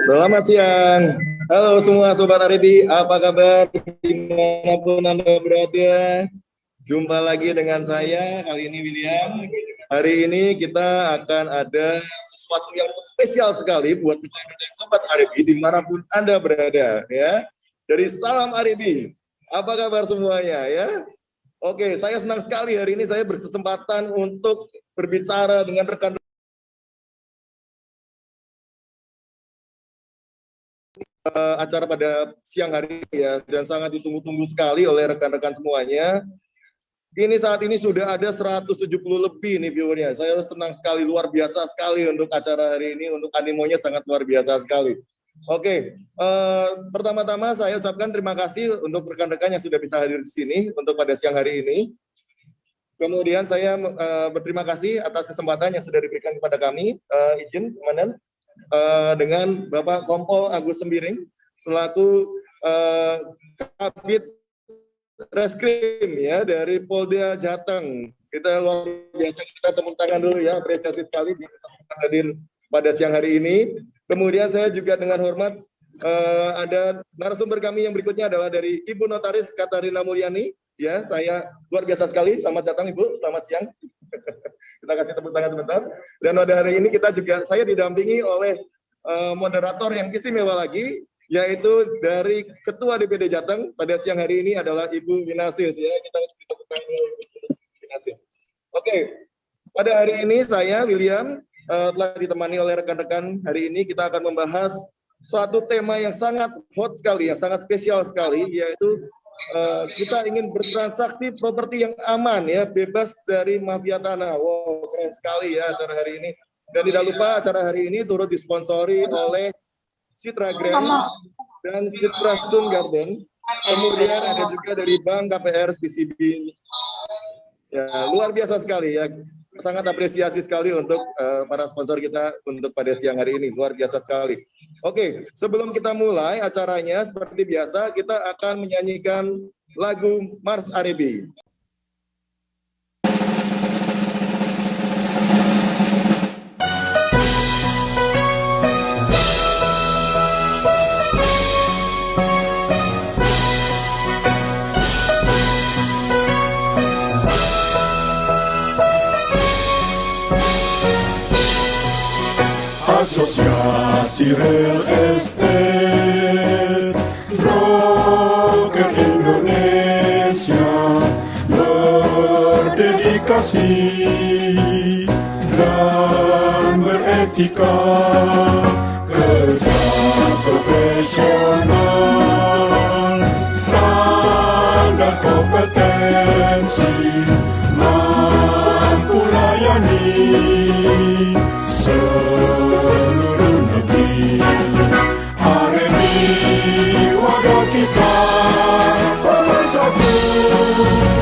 Selamat siang. Halo semua Sobat Aribi, apa kabar dimanapun Anda berada? Jumpa lagi dengan saya, kali ini William. Hari ini kita akan ada sesuatu yang spesial sekali buat Sobat Aribi dimanapun Anda berada. Ya. Dari Salam Aribi, apa kabar semuanya ya? Oke, saya senang sekali hari ini saya berkesempatan untuk berbicara dengan rekan acara pada siang hari ya, dan sangat ditunggu-tunggu sekali oleh rekan-rekan semuanya. Ini saat ini sudah ada 170 lebih nih viewernya. Saya senang sekali, luar biasa sekali untuk acara hari ini, untuk animonya sangat luar biasa sekali. Oke, pertama-tama saya ucapkan terima kasih untuk rekan-rekan yang sudah bisa hadir di sini untuk pada siang hari ini. Kemudian saya berterima kasih atas kesempatan yang sudah diberikan kepada kami. Izin, Komandan, dengan Bapak Kompol Agus Sembiring selaku Kabid Reskrim ya dari Polda Jateng. Kita luar biasa, kita tepuk tangan dulu ya, apresiasi sekali hadir pada siang hari ini. Kemudian saya juga dengan hormat ada narasumber kami yang berikutnya adalah dari Ibu Notaris Katarina Mulyani. Ya, saya luar biasa sekali. Selamat datang Ibu, selamat siang. Kita kasih tepuk tangan sebentar. Dan pada hari ini kita juga, saya didampingi oleh moderator yang istimewa lagi, yaitu dari Ketua DPD Jateng pada siang hari ini adalah Ibu Winasis ya. Kita tepuk tangan dulu Winasis. Oke, pada hari ini saya William telah ditemani oleh rekan-rekan. Hari ini kita akan membahas suatu tema yang sangat hot sekali, yang sangat spesial sekali, yaitu kita ingin bertransaksi properti yang aman ya, bebas dari mafia tanah. Wow, keren sekali ya acara hari ini. Dan tidak lupa acara hari ini turut disponsori oleh Citra Grand dan Citra Sun Garden. Kemudian ada juga dari Bank KPR CCB. Ya, luar biasa sekali ya. Sangat apresiasi sekali untuk para sponsor kita untuk pada siang hari ini. Luar biasa sekali. Oke, sebelum kita mulai acaranya, seperti biasa kita akan menyanyikan lagu Mars Aribi. Asosiasi Real Estate Broker Indonesia berdedikasi dan beretika, kerja profesional, standar kompetensi, mampu layani seluruh negeri. Aribi wadah kita, pemersatu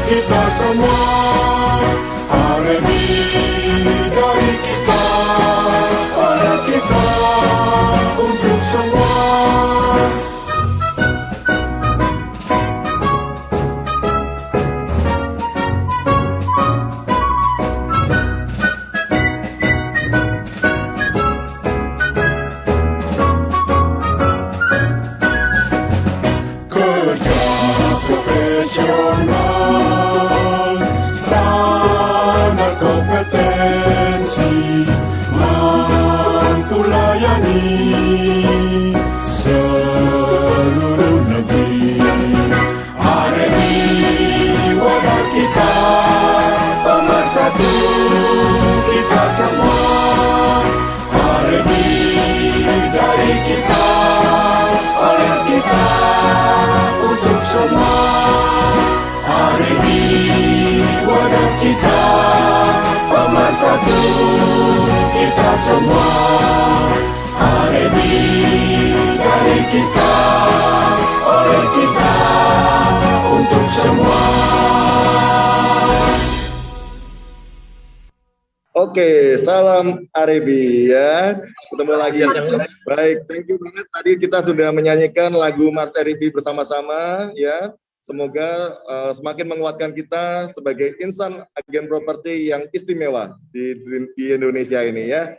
kita semua. Aribi dari kita, oleh kita, untuk semua. Profesional, standar kompetensi, mampu layani seluruh negeri. Aribi wadah kita, pemersatu kita semua. Aribi dari kita, oleh kita, untuk semua. Aribi wadah kita, pemersatu kita semua. Aribi dari kita, oleh kita, untuk semua. Oke, salam Aribi ya. Ketemu lagi. Baik, thank you banget. Tadi kita sudah menyanyikan lagu Mars Aribi bersama-sama ya. Semoga semakin menguatkan kita sebagai insan agen properti yang istimewa di Indonesia ini ya.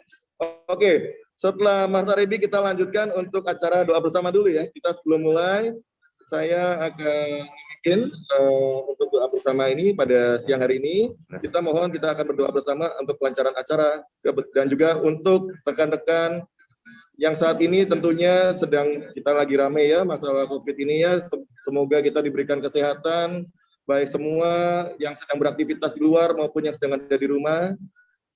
Oke, Setelah Mas Arebi kita lanjutkan untuk acara doa bersama dulu ya. Kita sebelum mulai, saya akan bikin untuk doa bersama ini pada siang hari ini. Kita mohon kita akan berdoa bersama untuk kelancaran acara dan juga untuk rekan-rekan yang saat ini tentunya sedang kita lagi rame ya masalah COVID ini ya. Semoga kita diberikan kesehatan, baik semua yang sedang beraktivitas di luar maupun yang sedang ada di rumah.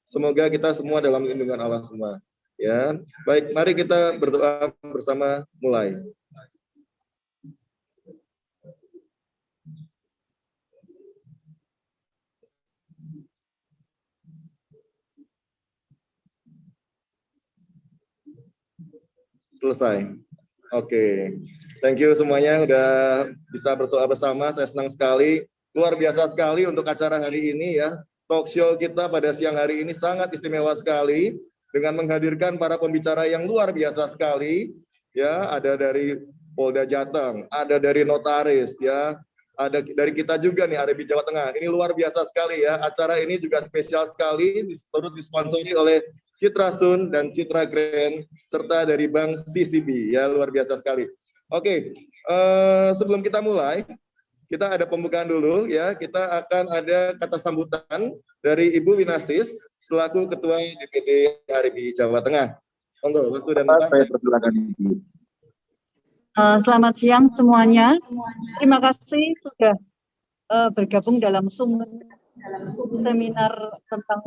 Semoga kita semua dalam lindungan Allah semua. Ya, baik, mari kita berdoa bersama mulai. Selesai. Oke, thank you semuanya udah bisa berdoa bersama. Saya senang sekali, luar biasa sekali untuk acara hari ini ya. Talk show kita pada siang hari ini sangat istimewa sekali dengan menghadirkan para pembicara yang luar biasa sekali. Ya, ada dari Polda Jateng, ada dari notaris ya, ada dari kita juga nih, Arebi Jawa Tengah. Ini luar biasa sekali ya. Acara ini juga spesial sekali, turut disponsori oleh Citra Sun dan Citra Grand serta dari Bank CCB ya, luar biasa sekali. Oke, sebelum kita mulai, kita ada pembukaan dulu ya. Kita akan ada kata sambutan dari Ibu Winasis selaku Ketua DPD Arebi Jawa Tengah. Monggo, waktu dan tempat saya persilakan Ibu. Selamat siang semuanya. Terima kasih sudah bergabung dalam seminar tentang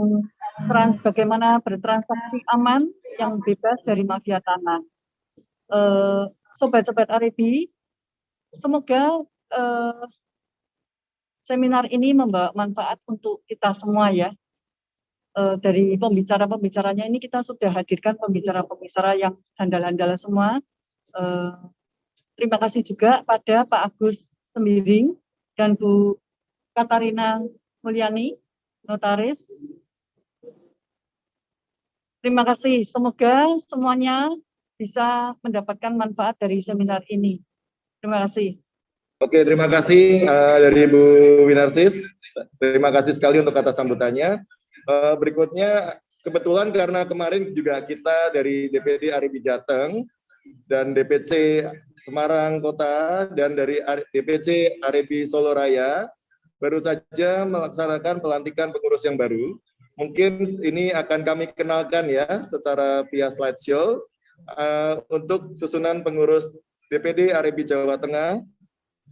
bagaimana bertransaksi aman yang bebas dari mafia tanah. Sobat-sobat Arebi, semoga seminar ini membawa manfaat untuk kita semua ya. Dari pembicara-pembicaranya ini kita sudah hadirkan pembicara-pembicara yang handal-handal semua. Terima kasih juga pada Pak Agus Sembiring dan Bu Katarina Mulyani, notaris. Terima kasih. Semoga semuanya bisa mendapatkan manfaat dari seminar ini. Terima kasih. Oke, terima kasih dari Bu Winarsis. Terima kasih sekali untuk kata sambutannya. Berikutnya, kebetulan karena kemarin juga kita dari DPD Arebi Jateng dan DPC Semarang Kota dan dari DPC Arebi Solo Raya baru saja melaksanakan pelantikan pengurus yang baru. Mungkin ini akan kami kenalkan ya secara via slideshow untuk susunan pengurus DPD Arebi Jawa Tengah,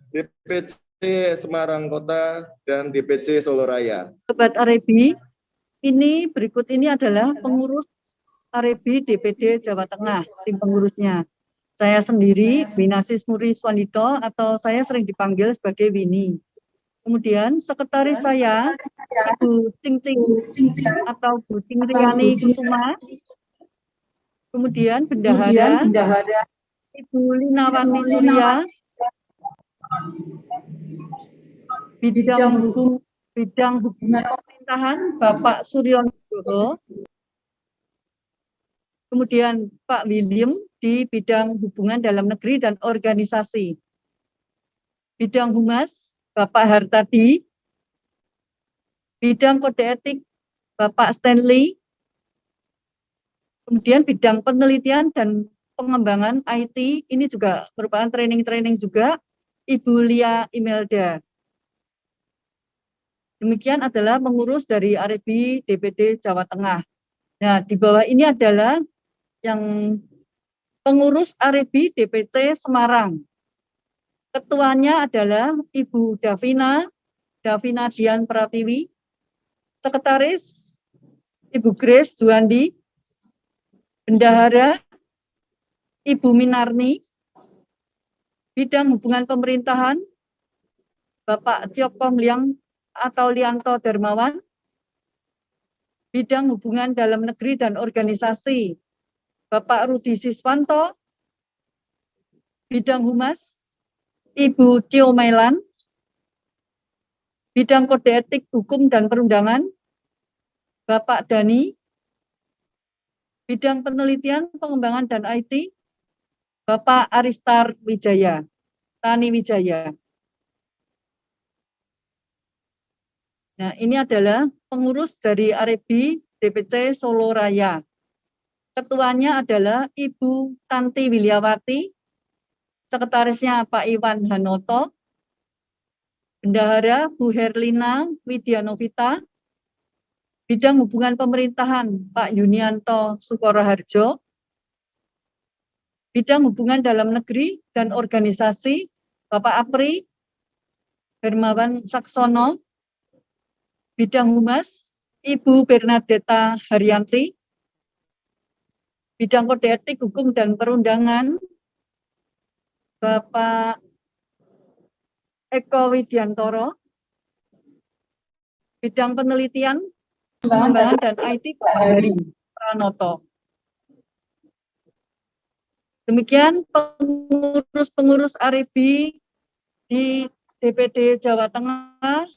DPC Semarang Kota, dan DPC Solo Raya. Sobat Arebi, berikut ini adalah pengurus Arebi DPD Jawa Tengah, tim pengurusnya. Saya sendiri, Winasis Muri Swandito, atau saya sering dipanggil sebagai Wini. Kemudian sekretaris saya, Ibu Cing atau Bu Cingriani Kusuma. Kemudian bendahara, Ibu Linawati Surya. Bidang hubungan pemerintahan, Bapak Suryon Nugroho. Kemudian Pak William di bidang hubungan dalam negeri dan organisasi. Bidang humas, Bapak Hartadi. Bidang kode etik, Bapak Stanley. Kemudian bidang penelitian dan pengembangan IT, ini juga merupakan training-training juga, Ibu Lia Imelda. Demikian adalah pengurus dari Arebi DPD Jawa Tengah. Nah, di bawah ini adalah yang pengurus Arebi DPC Semarang. Ketuanya adalah Ibu Davina Dian Pratiwi. Sekretaris Ibu Grace Juandi. Bendahara Ibu Minarni. Bidang hubungan pemerintahan Bapak Ciokom Liang atau Lianto Darmawan. Bidang hubungan dalam negeri dan organisasi Bapak Rudi Siswanto. Bidang humas Ibu Tio Mailan. Bidang kode etik hukum dan perundangan Bapak Dani. Bidang penelitian, pengembangan dan IT Bapak Aristar Wijaya, Tani Wijaya. Nah, ini adalah pengurus dari Arebi DPC Solo Raya. Ketuanya adalah Ibu Tanti Wilyawati, sekretarisnya Pak Iwan Hanoto, bendahara Bu Herlina Widyanovita, bidang hubungan pemerintahan Pak Yunianto Sukoroharjo, bidang hubungan dalam negeri dan organisasi Bapak Apri Hermawan Saksono, bidang humas Ibu Bernadetta Haryanti, bidang kode etik hukum dan perundangan Bapak Eko Widiantoro, bidang penelitian, pengembangan dan IT Pak Hari Pranoto. Demikian pengurus-pengurus AREBI di DPD Jawa Tengah,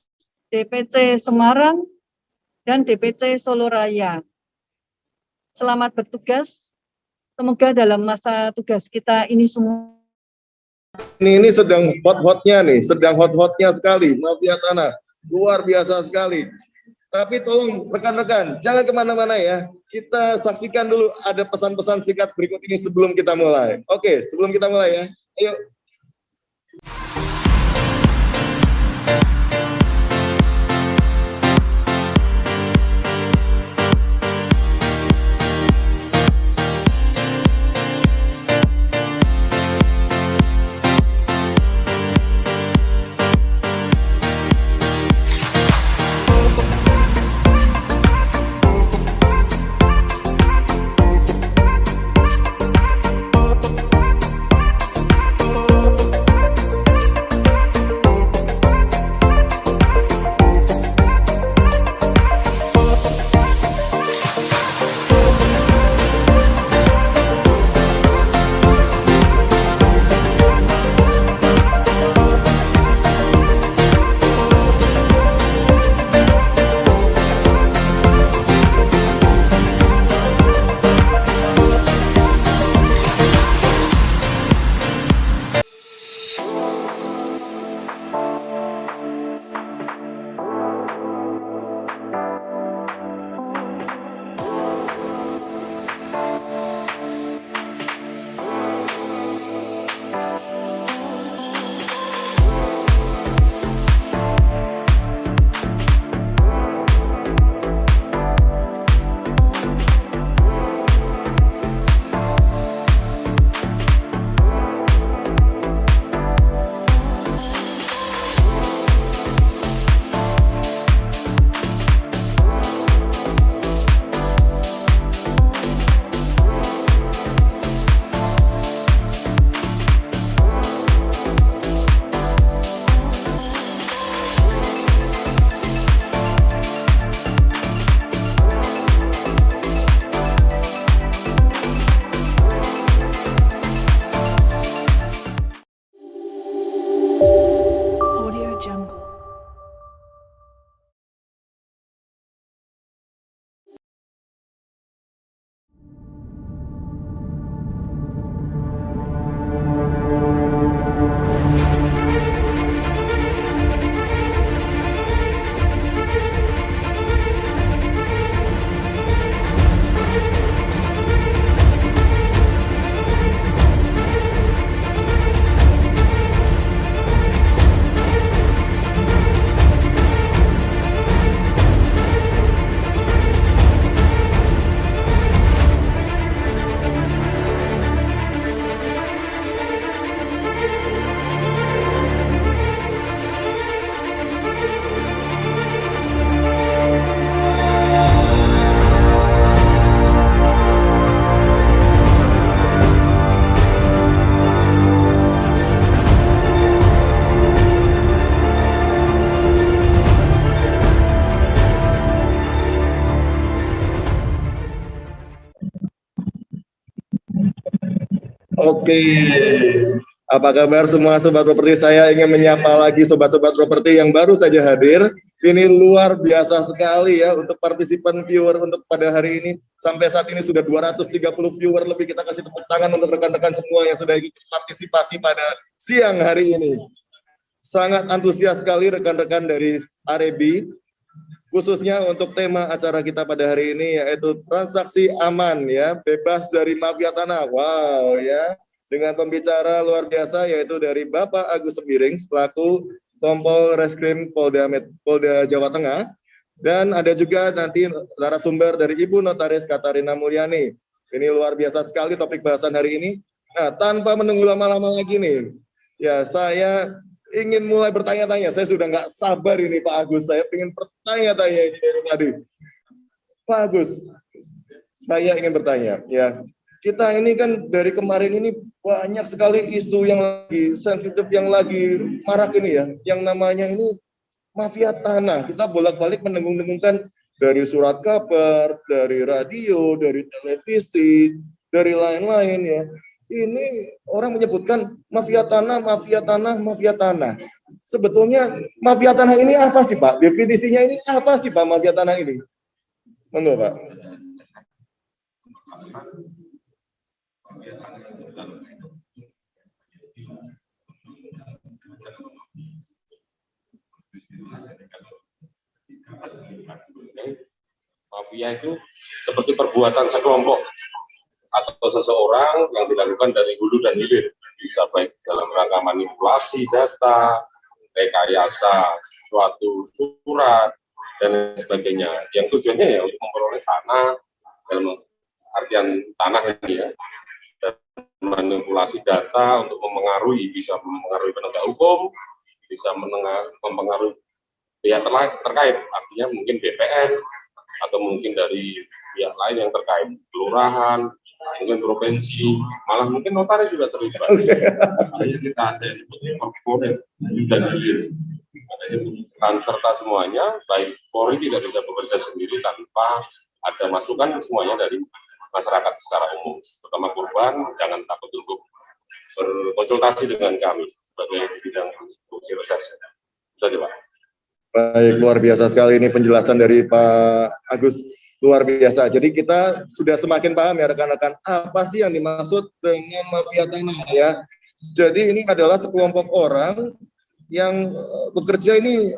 DPC Semarang, dan DPC Solo Raya. Selamat bertugas. Semoga dalam masa tugas kita ini semua. Ini sedang hot-hotnya nih, sedang hot-hotnya sekali, mafia tanah, luar biasa sekali. Tapi tolong rekan-rekan, jangan kemana-mana ya. Kita saksikan dulu ada pesan-pesan singkat berikut ini sebelum kita mulai. Oke, sebelum kita mulai ya. Ayo. Audio Jungle. Oke, apa kabar semua sobat properti? Saya ingin menyapa lagi sobat-sobat properti yang baru saja hadir. Ini luar biasa sekali ya untuk partisipan viewer untuk pada hari ini. Sampai saat ini sudah 230 viewer lebih. Kita kasih tepuk tangan untuk rekan-rekan semua yang sudah ikut partisipasi pada siang hari ini. Sangat antusias sekali rekan-rekan dari AREBI. khususnya untuk tema acara kita pada hari ini yaitu transaksi aman ya, bebas dari mafia tanah. Wow ya, dengan pembicara luar biasa yaitu dari Bapak Agus Sembiring selaku Kompol Reskrim Polda Jawa Tengah, dan ada juga nanti narasumber dari Ibu Notaris Katarina Mulyani. Ini luar biasa sekali topik bahasan hari ini. Nah, tanpa menunggu lama-lama lagi nih, ya saya ingin mulai bertanya-tanya. Saya sudah nggak sabar ini Pak Agus. Saya ingin bertanya-tanya ini dari tadi. Pak Agus, saya ingin bertanya. Ya, kita ini kan dari kemarin ini banyak sekali isu yang lagi sensitif, yang lagi marak ini ya. Yang namanya ini mafia tanah. Kita bolak-balik mendengung-dengungkan dari surat kabar, dari radio, dari televisi, dari lain-lain ya. Ini orang menyebutkan mafia tanah, mafia tanah, mafia tanah. Sebetulnya mafia tanah ini apa sih Pak? Definisinya ini apa sih Pak mafia tanah ini? Monggo Pak. Mafia itu seperti perbuatan sekelompok atau seseorang yang dilakukan dari hulu dan hilir, bisa baik dalam rangka manipulasi data, rekayasa suatu surat dan sebagainya, yang tujuannya ya untuk memperoleh tanah dalam artian tanah ini ya, dan manipulasi data untuk mempengaruhi, bisa mempengaruhi penegak hukum, bisa mempengaruhi pihak terkait, artinya mungkin BPN atau mungkin dari pihak lain yang terkait, kelurahan, mungkin provinsi, malah mungkin notaris juga terlibat. Makanya saya sebutnya korporat dan hilir. Makanya peran serta semuanya, baik Polri tidak bisa bekerja sendiri tanpa ada masukan semuanya dari masyarakat secara umum. Terutama korban, jangan takut untuk berkonsultasi dengan kami sebagai bidang fungsi reserse. Saja Pak. Baik, luar biasa sekali ini penjelasan dari Pak Agus. Luar biasa. Jadi kita sudah semakin paham ya rekan-rekan apa sih yang dimaksud dengan mafia tanah ya. Jadi ini adalah sekelompok orang yang bekerja ini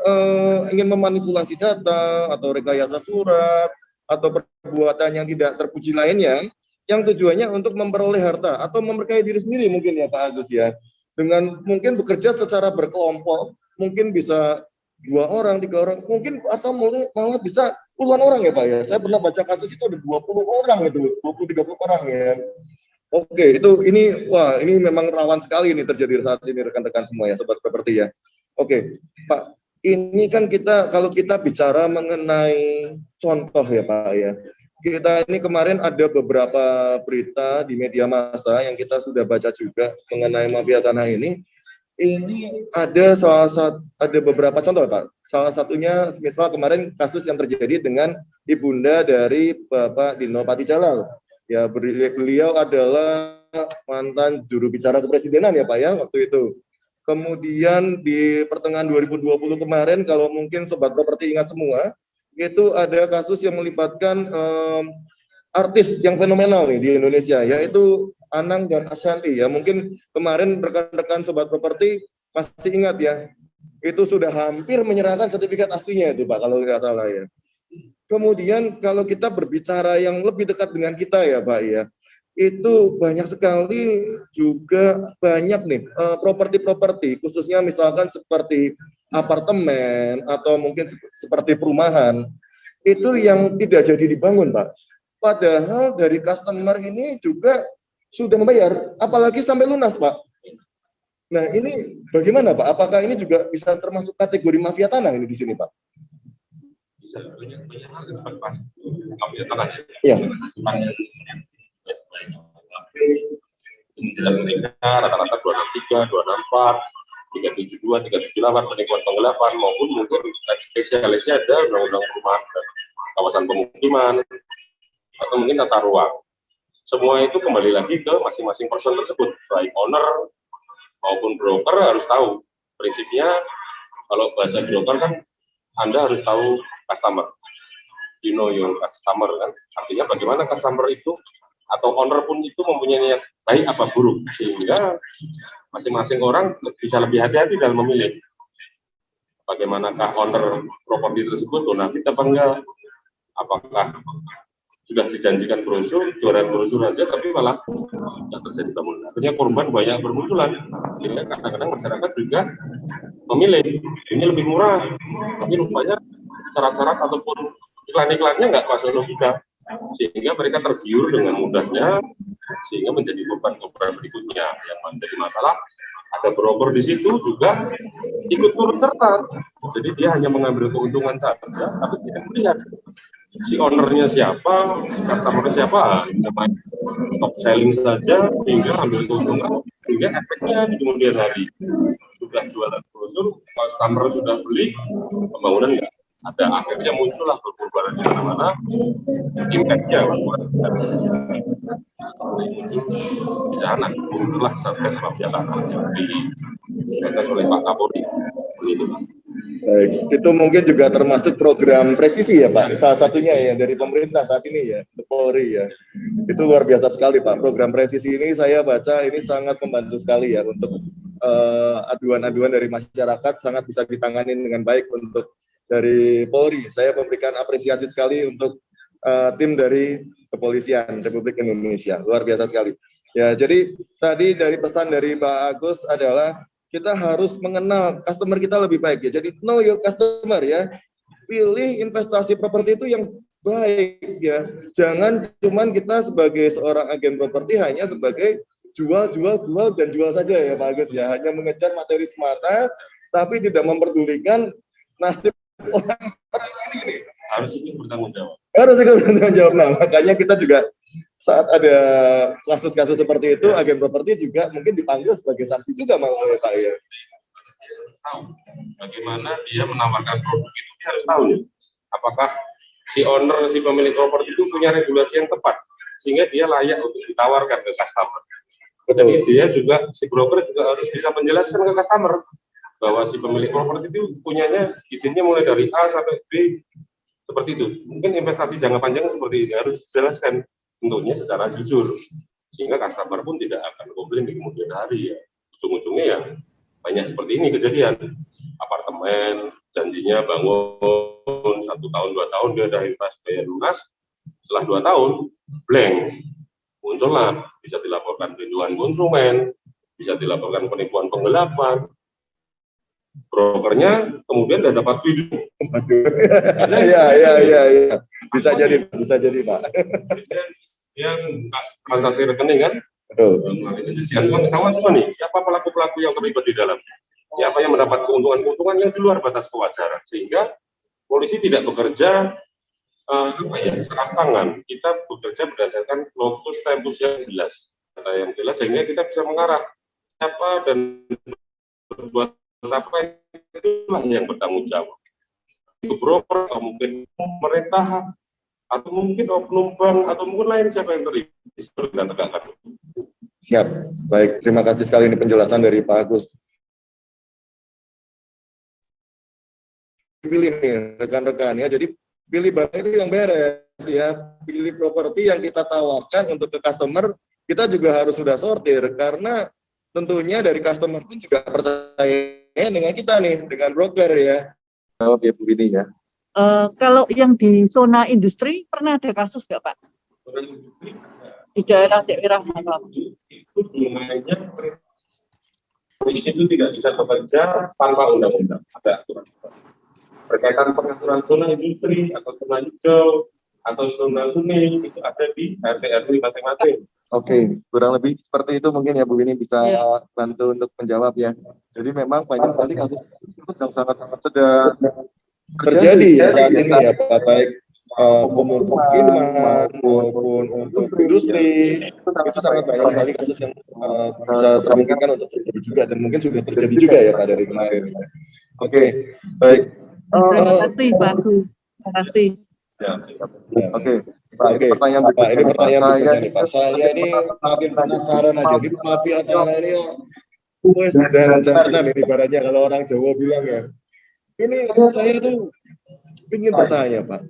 ingin memanipulasi data atau rekayasa surat atau perbuatan yang tidak terpuji lainnya yang tujuannya untuk memperoleh harta atau memperkaya diri sendiri mungkin ya Pak Agus ya. Dengan mungkin bekerja secara berkelompok, mungkin bisa 2 orang, 3 orang, mungkin atau malah bisa puluhan orang ya Pak ya. Saya pernah baca kasus itu ada 20 orang itu, 20-30 orang ya. Oke, ini memang rawan sekali ini terjadi saat ini rekan-rekan semua ya, sobat properti ya. Oke, Pak, ini kan kalau kita bicara mengenai contoh ya Pak ya. Kita ini kemarin ada beberapa berita di media massa yang kita sudah baca juga mengenai mafia tanah ini. Ini ada beberapa contoh Pak. Salah satunya misal kemarin kasus yang terjadi dengan ibunda dari Bapak Dino Patijalal. Ya, beliau adalah mantan juru bicara kepresidenan ya Pak ya waktu itu. Kemudian di pertengahan 2020 kemarin, kalau mungkin sobat properti ingat semua, itu ada kasus yang melibatkan artis yang fenomenal nih di Indonesia, yaitu Anang dan Ashanti ya. Mungkin kemarin rekan-rekan sobat properti masih ingat ya, itu sudah hampir menyerahkan sertifikat aslinya itu Pak kalau tidak salah ya. Kemudian kalau kita berbicara yang lebih dekat dengan kita ya Pak ya, itu banyak sekali juga banyak nih properti-properti khususnya misalkan seperti apartemen atau mungkin seperti perumahan itu yang tidak jadi dibangun Pak. Padahal dari customer ini juga sudah membayar, apalagi sampai lunas Pak. Nah ini bagaimana Pak? Apakah ini juga bisa termasuk kategori mafia tanah ini di sini Pak? Bisa banyak hal seperti mafia tanah. Iya. Menjelang mereka rata-rata 263, 264, 372, 378 penipuan penggelapan maupun mungkin spesialisnya ada undang-undang perumahan kawasan pemukiman atau mungkin tata ruang. Semua itu kembali lagi ke masing-masing person tersebut, baik owner maupun broker harus tahu prinsipnya. Kalau bahasa broker kan Anda harus tahu customer, you know your customer kan, artinya bagaimana customer itu atau owner pun itu mempunyai niat baik apa buruk, sehingga masing-masing orang bisa lebih hati-hati dalam memilih. bagaimanakah owner properti tersebut bonafit apa enggak, apakah sudah dijanjikan brosur, jualan brosur aja, tapi malah tidak terjadi bangunan. Akhirnya korban banyak bermunculan, sehingga kadang-kadang masyarakat juga memilih ini lebih murah, tapi rupanya syarat-syarat ataupun iklan-iklannya nggak masuk logika, sehingga mereka tergiur dengan mudahnya, sehingga menjadi korban-korban berikutnya. Yang menjadi masalah, ada broker di situ juga ikut turut serta, jadi dia hanya mengambil keuntungan saja, tapi tidak melihat si ownernya siapa, si customer-nya siapa, namanya top selling saja sehingga ambil keuntungan, sehingga efeknya di kemudian hari sudah jualan brosur, customer sudah beli, pembangunan nggak ada, akhirnya muncullah berkorban di mana-mana, impact-nya di sana, muncullah Satgas Mafia Tanah yang digagas oleh Pak Kapolri. Baik, itu mungkin juga termasuk program presisi ya Pak, salah satunya ya dari pemerintah saat ini ya, Polri ya. Itu luar biasa sekali Pak, program presisi ini saya baca ini sangat membantu sekali ya untuk aduan-aduan dari masyarakat sangat bisa ditangani dengan baik untuk dari Polri. Saya memberikan apresiasi sekali untuk tim dari Kepolisian Republik Indonesia, luar biasa sekali. Ya, jadi tadi dari pesan dari Pak Agus adalah kita harus mengenal customer kita lebih baik ya. Jadi know your customer ya. Pilih investasi properti itu yang baik ya. Jangan cuman kita sebagai seorang agen properti hanya sebagai jual saja ya Pak Agus ya. Hanya mengejar materi semata tapi tidak memperdulikan nasib orang ini. Harus ikut bertanggung jawab. Harus ikut bertanggung jawab. Nah, makanya kita juga saat ada kasus-kasus seperti itu, agen properti juga mungkin dipanggil sebagai saksi juga oleh Pak ya. Tahu bagaimana dia menawarkan produk itu, dia harus tahu ya, apakah si owner, si pemilik properti itu punya regulasi yang tepat sehingga dia layak untuk ditawarkan ke customer. Jadi dia juga, si broker juga harus bisa menjelaskan ke customer bahwa si pemilik properti itu punyanya izinnya mulai dari A sampai B, seperti itu. Mungkin investasi jangka panjang seperti ini harus dijelaskan tentunya secara jujur, sehingga customer pun tidak akan komplain di kemudian hari ya. Ujung-ujungnya ya banyak seperti ini kejadian, apartemen janjinya bangun 1 tahun 2 tahun dia udah invest bayar lunas, setelah 2 tahun blank, muncullah bisa dilaporkan penjualan konsumen, bisa dilaporkan penipuan penggelapan, brokernya kemudian udah dapat video. Iya. Bisa jadi Pak. Yang transaksi rekening kan, yang ketahuan semua nih, siapa pelaku-pelaku yang terlibat di dalam, siapa yang mendapat keuntungan-keuntungan yang di luar batas kewajaran, sehingga polisi tidak bekerja serampangan. Kita bekerja berdasarkan lotus tempus yang jelas, kata yang jelas, sehingga kita bisa mengarah siapa dan berbuat apa, itulah yang bertanggung jawab. Itu broker atau mungkin pemerintah atau mungkin oknum bank atau mungkin lain siapa yang terlibat tegakkan. Siap, baik, terima kasih sekali ini penjelasan dari Pak Agus. Pilih nih rekan-rekan ya, jadi pilih barang itu yang beres ya, pilih properti yang kita tawarkan untuk ke customer, kita juga harus sudah sortir karena tentunya dari customer pun juga percaya dengan kita nih, dengan broker ya. Jawab ya Bu Bini ya. Kalau yang di zona industri pernah ada kasus nggak Pak? Di daerah mana? Itu namanya polisi itu tidak bisa bekerja tanpa undang-undang, ada aturan. Berkaitan pengaturan zona industri atau zona hijau atau zona kuning itu ada di RT RW masing-masing. Oke, kurang lebih seperti itu mungkin ya Bu Bini bisa bantu untuk menjawab ya. Jadi memang banyak sekali kasus yang sangat-sangat sedang terjadi ya saat ini ya Pak, baik pemukiman maupun untuk industri, itu sangat banyak sekali kasus yang bisa termungkinkan untuk terjadi juga dan mungkin sudah terjadi juga ya Pak dari kemarin. Oke, baik. Terima kasih Pak. Terima kasih. Ya. Oke. Pertanyaan Pak, ini pertanyaan berikutnya nih Pak. Saya ini makin penasaran aja, ini mafia tanah ini wes jangan ini ibaratnya kalau orang Jawa bilang ya. Ini saya tuh ingin bertanya Pak.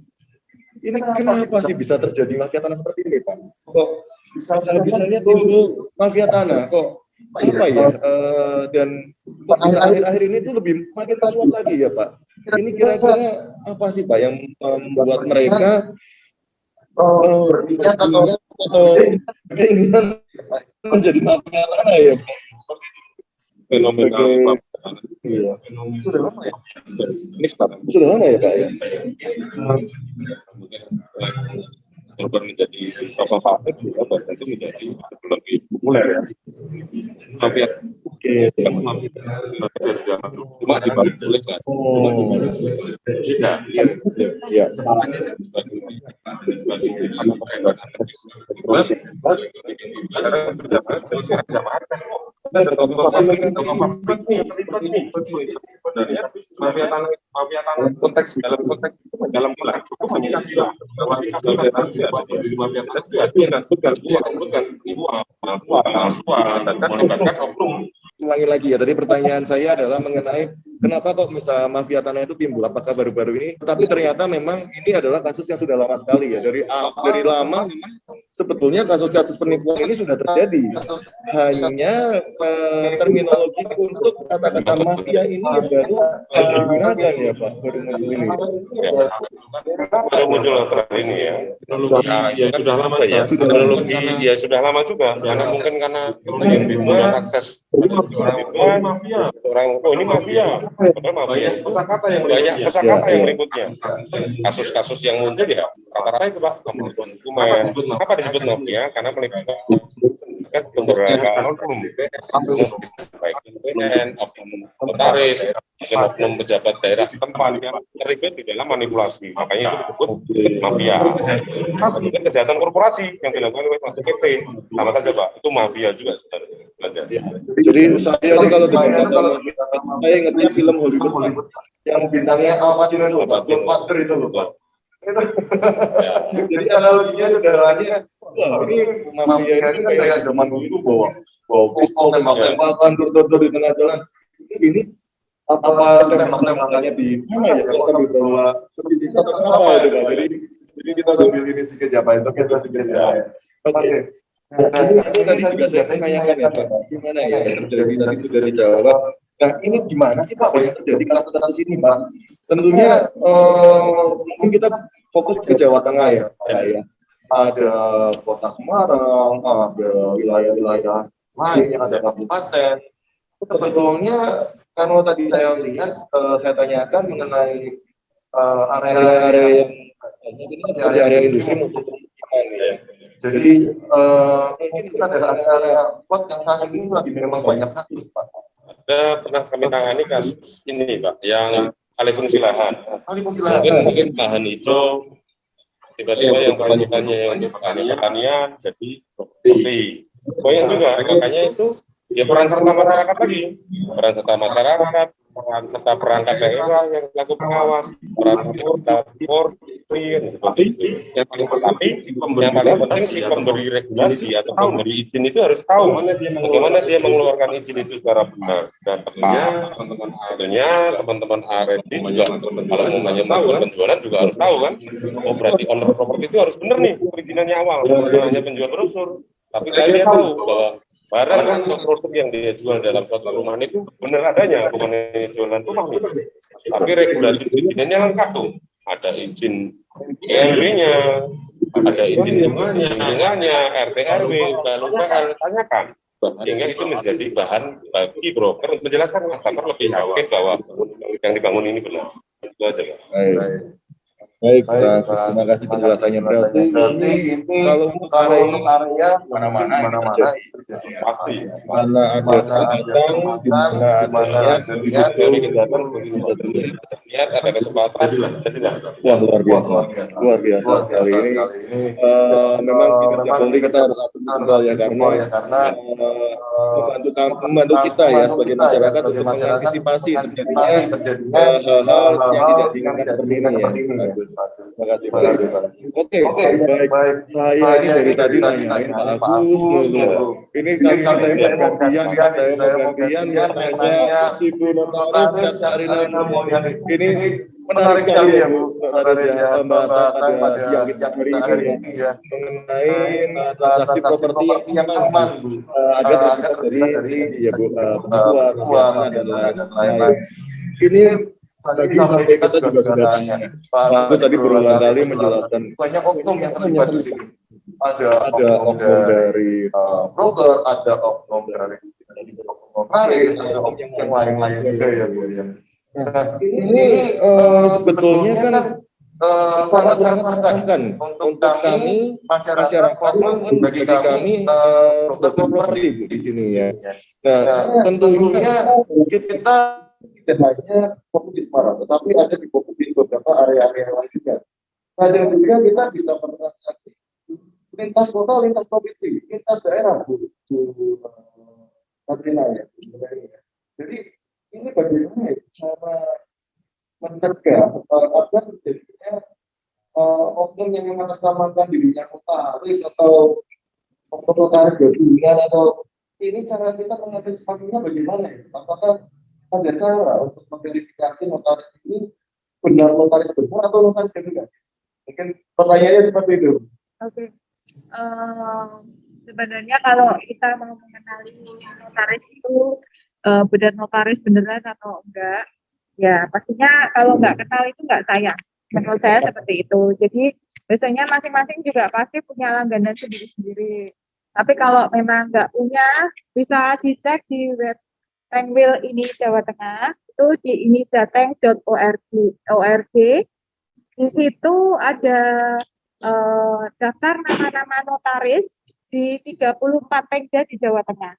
Ini kenapa sih bisa terjadi mafia tanah seperti ini Pak? Kok bisa-bisanya timbul mafia tanah? Kok apa ya? Dan kok bisa akhir-akhir ini tuh lebih makin kuat lagi ya Pak? Ini kira-kira apa sih Pak yang membuat mereka berniat atau keinginan menjadi mafia tanah ya Pak? Fenomena Iya. sudah lama ya. Ini sekarang Sudah lama ya Pak ya? berubah menjadi beberapa faktor juga bahkan itu menjadi lebih populer ya. Mafia cuma dibalik oleh tidak Ya. mafia tanah konteks dalam bulan Ulangi lagi ya, tadi pertanyaan saya adalah mengenai kenapa kok misalnya mafia tanah itu timbul, apakah baru-baru ini, tapi ternyata memang ini adalah kasus yang sudah lama sekali ya, dari lama memang sebetulnya kasus-kasus penipuan ini sudah terjadi, hanya terminologi untuk kata-kata mafia ini baru digunakan ya Pak, baru muncul ini. Baru muncul terakhir ini ya. Ya sudah lama ya. Teknologi ya sudah lama juga. Karena mungkin karena kemudian akses orang oh ini mafia. Banyak kosakata yang berikutnya. Kasus-kasus yang muncul ya rata-rata itu Pak. Kenapa disebut mafia? Karena penipuan beberapa oknum baik BNN, oknum notaris, oknum pejabat daerah setempat yang terlibat di dalam manipulasi, makanya itu disebut mafia. Kemudian kejahatan korporasi yang dilakukan oleh Mas PT, sama saja Pak, itu mafia juga. Jadi saya kalau saya ingatnya film Hollywood yang bintangnya Al Pacino itu Pak, Blockbuster itu loh Pak. Jadi analoginya saudaranya, wah ini mafia ini kayak zaman dulu bawa pistol tembak-tembakan dor di tengah jalan. Ini apa tembak-tembakannya di mana ya? Kalau sambil bawa sertifikat atau apa itu Pak? Jadi kita sambil ini sedikit ya Pak, itu kita sedikit ya. Oke. Nah, ini tadi juga saya tanyakan ya Pak, gimana ya yang terjadi tadi sudah dijawab. Nah ini gimana sih Pak yang terjadi kasus ini Pak? Tentunya mungkin kita fokus ke Jawa Tengah ya, ya. Ada kota Semarang, ada wilayah-wilayah lain yang ada kabupaten. Sebetulnya kalau tadi saya lihat, saya tanyakan mengenai area-area yang seperti area industri maupun permukiman ya. Jadi mungkin itu adalah area spot yang saat ini lagi memang banyak kasus Pak. Ada pernah kami tangani kasus ini Pak, yang alih fungsi lahan. Mungkin lahan hijau, tiba-tiba yang perlanjutannya yang untuk pertanian jadi properti. Banyak juga, makanya itu ya peran serta masyarakat lagi, peran serta masyarakat, peran serta perangkat daerah yang selaku pengawas, peran serta Polri, seperti itu. Yang paling penting si pemberi regulasi atau pemberi izin itu harus tahu bagaimana dia mengeluarkan izin itu secara benar dan tepat. Tentunya teman-teman R&D juga kalau mau tahu penjualan juga harus tahu kan. Oh berarti owner properti itu harus benar nih perizinannya awal, bukan hanya penjual brosur. Tapi dia tahu bahwa barang atau produk yang dia jual dalam suatu rumah itu benar adanya, bukan jualan rumah nih. Tapi regulasi perizinannya lengkap tuh. Ada izin RW-nya, ada izin lingkungannya, RT RW, PL, tanyakan. Sehingga itu menjadi bahan bagi broker untuk menjelaskan agar lebih yakin bahwa yang dibangun ini benar. Itu aja. Baik, terima kasih penjelasannya. Berarti ini kalau untuk area mana-mana Pasti. mana ada kesempatan, di mana ada Lihat ada kesempatan. wah luar biasa sekali ini. Memang kita harus jempol ya karena membantu kita ya sebagai masyarakat untuk mengantisipasi terjadinya hal-hal yang tidak diinginkan seperti ini ya. Terima kasih. Oke, baik. Saya ini dari tadi nanyain Pak Agus dulu. Ini kali saya mau gantian yang tanya Ibu Notaris dan Kak Rina. Ini Menarik sekali ya Bu, notaris ya, pembahasan pada siang kita hari ini ya, mengenai transaksi properti yang aman Bu, agar terlepas dari ya Bu, penipuan, pengkhianatan dan lain-lain. Ini tadi sampai kita juga sudah tanya, Pak Agus tadi berulang kali menjelaskan banyak oknum yang terlibat di sini. Ada oknum dari broker, ada oknum dari notaris, ada oknum yang lain-lain juga ya Bu ya. Nah, ini sebetulnya kan sangat meresahkan untuk kami masyarakat maupun bagi kami broker properti Bu di sini ya. Nah, tentunya kita tidak hanya fokus di Semarang, tetapi ada di fokus di beberapa area-area lain juga. Nah, dan juga kita bisa bertransaksi lintas kota, lintas provinsi, lintas daerah Bu Katrina ya. Jadi ini bagaimana cara mencegah agar terjadinya oknum yang mengatasnamakan dirinya notaris atau oknum notaris gabungan, atau ini cara kita mengantisipasinya bagaimana ya? Apakah ada cara untuk memverifikasi notaris ini benar notaris benar atau notaris gabungan? Mungkin pertanyaannya seperti itu. Oke. Sebenarnya kalau kita mau mengenali notaris itu benar notaris beneran atau enggak, ya pastinya kalau nggak kenal itu nggak sayang. Menurut saya seperti itu. Jadi biasanya masing-masing juga pasti punya langganan sendiri-sendiri. Tapi kalau memang nggak punya, bisa dicek di web Pengwil ini Jawa Tengah, itu di inijateng.org. Di situ ada daftar nama-nama notaris di 34 pengda di Jawa Tengah.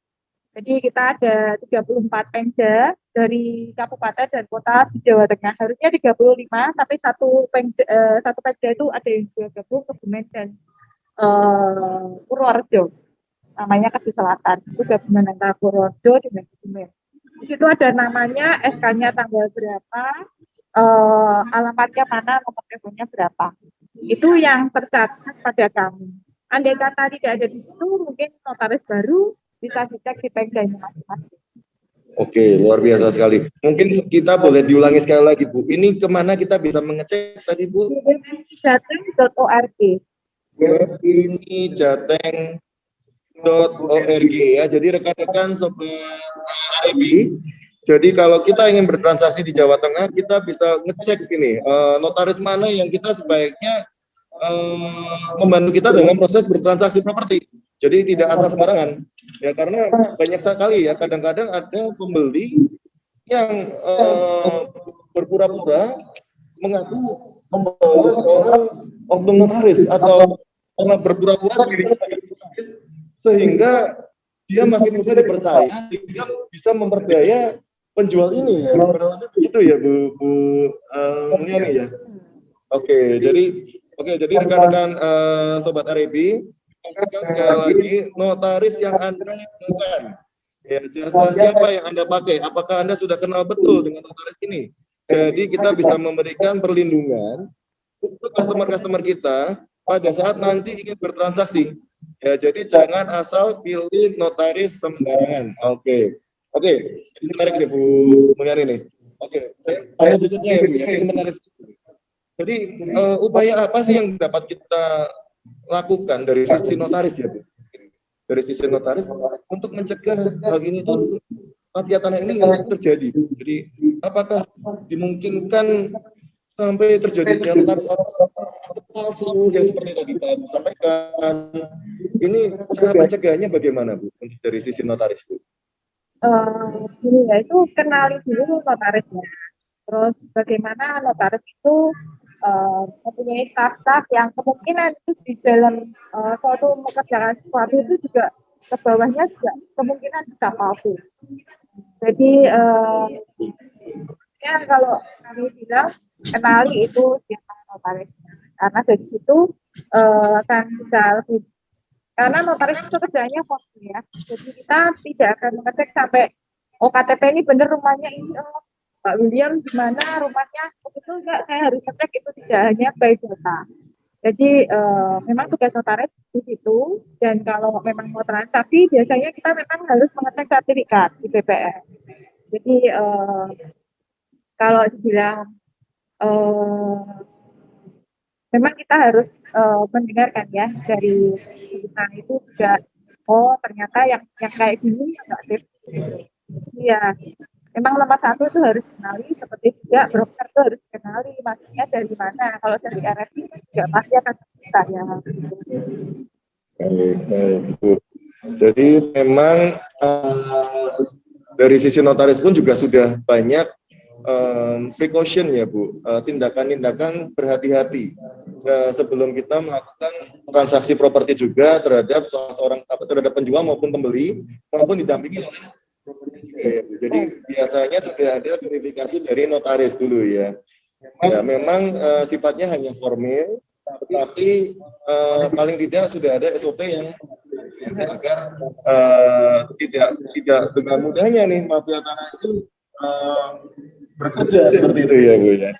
Jadi kita ada 34 pengda dari kabupaten dan kota di Jawa Tengah. Harusnya 35, tapi satu pengda itu ada yang gabung Kebumen dan Purworejo. Namanya Kediri Selatan. Itu gabungan antara Purworejo dengan Kebumen. Di situ ada namanya, SK-nya tanggal berapa, alamatnya mana, nomor teleponnya berapa. Itu yang tercatat pada kami. Andai kata tidak ada di situ, mungkin notaris baru bisa dicek di pengdanya masing-masing. Oke, luar biasa sekali. Mungkin kita boleh diulangi sekali lagi, Bu. Ini kemana kita bisa mengecek tadi, Bu? Jateng.org. Ini jateng.org ya. Jadi rekan-rekan sobat RB, jadi kalau kita ingin bertransaksi di Jawa Tengah, kita bisa ngecek ini notaris mana yang kita sebaiknya membantu kita dalam proses bertransaksi properti. Jadi tidak asal sembarangan. Ya, karena banyak sekali ya, kadang-kadang ada pembeli yang berpura-pura mengaku membawa seorang oknum notaris, atau karena berpura-pura sehingga dia makin mudah dipercaya, sehingga bisa memperdaya penjual ini ya. Begitu ya Bu Mulyani ya. Oke, jadi rekan-rekan sobat REB, sekali lagi, notaris yang Anda lakukan, ya, jasa siapa yang Anda pakai, apakah Anda sudah kenal betul dengan notaris ini. Jadi kita bisa memberikan perlindungan untuk customer kita pada saat nanti ingin bertransaksi. Ya, jadi jangan asal pilih notaris sembarangan. Oke, ini menarik nih Bu Mulyani nih. Oke, saya berikutnya ya Bu, ini menarik. Jadi upaya apa sih yang dapat kita lakukan dari sisi notaris ya Bu? Dari sisi notaris untuk mencegah hal ini tuh, mafia tanah ini nggak terjadi. Jadi apakah dimungkinkan sampai terjadinya notaris palsu yang seperti tadi Pak sampaikan? Ini cara mencegahnya bagaimana Bu untuk dari sisi notaris Bu? Ini ya, itu kenali dulu notarisnya. Terus bagaimana notaris itu mempunyai staff-staff yang kemungkinan itu di dalam suatu mengerjakan sesuatu itu juga ke bawahnya juga kemungkinan bisa palsu. Jadi ya kalau kami bilang kenali itu siapa notarisnya, karena dari situ akan bisa lebih, karena notaris itu kerjanya formal ya. Jadi kita tidak akan mengecek sampai KTP ini benar rumahnya ini, Pak William gimana rumahnya, betul enggak, saya harus cek, itu tidak hanya by data. Jadi memang tugas notaris di situ, dan kalau memang mau transaksi biasanya kita memang harus mengecek sertifikat di BPS. Jadi kalau dibilang eh, memang kita harus mendengarkan ya dari kita itu juga, oh ternyata yang kayak gini nggak safe. Iya, memang nomor satu itu harus kenali, seperti juga broker itu harus kenali maksudnya dari mana. Kalau dari RFI kan juga pasti akan kita ya. Baik, baik, Bu. Jadi memang dari sisi notaris pun juga sudah banyak precaution ya Bu, tindakan-tindakan berhati-hati sebelum kita melakukan transaksi properti juga terhadap terhadap penjual maupun pembeli maupun didampingi oleh properti juga ya Bu. Jadi biasanya sudah ada verifikasi dari notaris dulu ya. Ya memang sifatnya hanya formil, tetapi paling tidak sudah ada SOP yang agar tidak dengan mudahnya nih mafia tanah itu bekerja seperti itu ya Bu ya.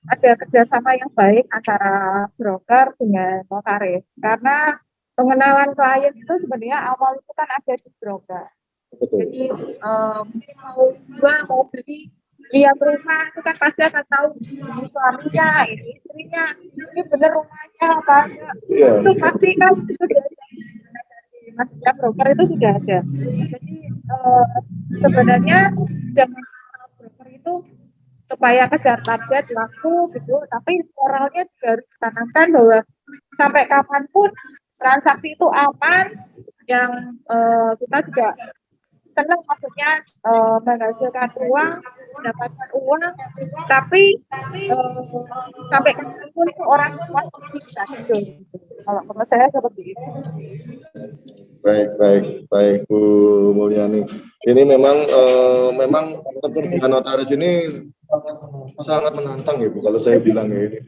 Ada kerjasama yang baik antara broker dengan notaris, karena pengenalan klien itu sebenarnya awal itu kan ada di broker. Betul. Jadi mau jual mau beli, lihat rumah itu kan pasti akan tahu ini suaminya, ini istrinya, ini bener rumahnya apa enggak. Iya. Itu pasti kan sudah ada. Maksudnya broker itu sudah ada. Jadi sebenarnya jangan broker itu supaya kejar target laku gitu, tapi moralnya juga harus ditanamkan bahwa sampai kapanpun transaksi itu aman, yang kita juga senang maksudnya menghasilkan uang, mendapatkan uang, tapi sampai kapanpun itu orang semua bisa hidup. Kalau menurut saya seperti itu. Baik Bu Mulyani. Ini memang pekerjaan notaris ini sangat menantang ya Bu, kalau saya bilang ya ini.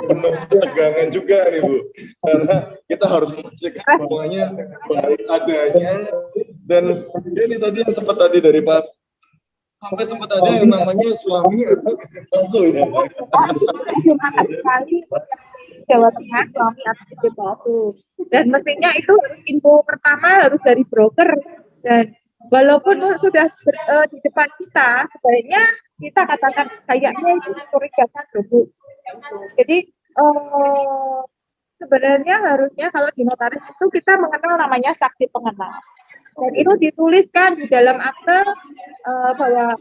Penuh tegangan juga nih Bu, karena kita harus memastikan semuanya baik adanya. Dan ini tadi yang sempat tadi dari Pak, sampai sempat ada yang namanya suami atau istri palsu ya. Terima kasih sekali Jawa Tengah, suami atau istri palsu. Dan mestinya itu info pertama harus dari broker, dan walaupun sudah di depan kita, sebaiknya kita katakan kayaknya itu mencurigakan Bu. Jadi sebenarnya harusnya kalau di notaris itu kita mengenal namanya saksi pengenal, dan itu dituliskan di dalam akte bahwa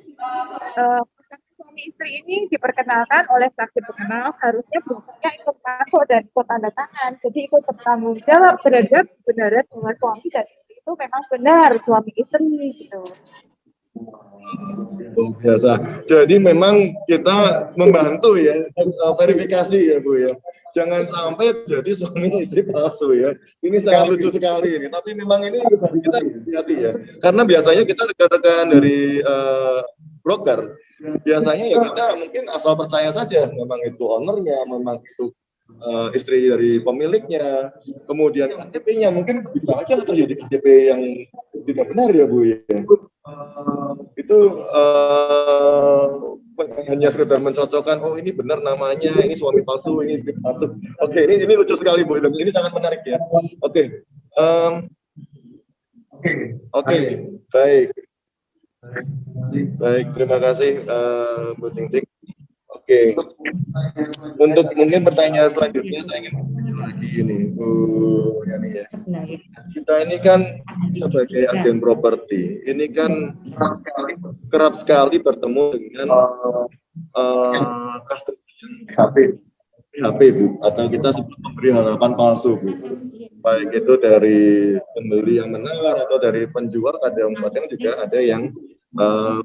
suami istri ini diperkenalkan oleh saksi pengenal, harusnya brokernya ikut masuk dan ikut tanda tangan. Jadi ikut bertanggung jawab terhadap kebenaran bahwa suami dan istri itu memang benar suami istri gitu. Biasa. Jadi memang kita membantu ya verifikasi ya Bu ya. Jangan sampai jadi suami istri palsu ya. Ini sangat lucu sekali ini. Tapi memang ini kita hati-hati ya. Karena biasanya kita rekan-rekan dari broker, biasanya ya kita mungkin asal percaya saja memang itu ownernya, memang itu istri dari pemiliknya, kemudian KTP-nya mungkin bisa aja terjadi KTP yang tidak benar ya Bu ya. Itu hanya sekedar mencocokkan, oh ini benar namanya, ini suami palsu, ini istri palsu. Oke, ini lucu sekali Bu, ini sangat menarik ya. Oke, baik, terima kasih Bu Cincin. Oke, untuk mungkin pertanyaan selanjutnya saya ingin lagi ini Bu Yani ya. Kita ini kan sebagai agen properti, ini kan kerap sekali bertemu dengan customer PHP Bu, atau kita sebut memberi harapan palsu Bu. Baik itu dari pembeli yang menawar atau dari penjual, kadang-kadang juga ada yang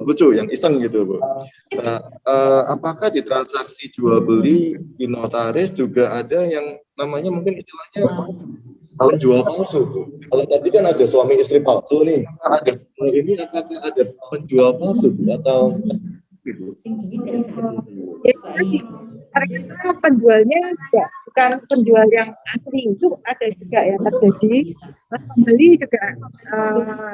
lucu, yang iseng gitu Bu. Nah, apakah di transaksi jual beli di notaris juga ada yang namanya mungkin istilahnya penjual palsu Bu? Kalau tadi kan ada suami istri palsu nih, ini apakah ada penjual palsu Bu atau ternyata penjualnya juga bukan penjual yang asli, itu ada juga yang terjadi. Terus pembeli juga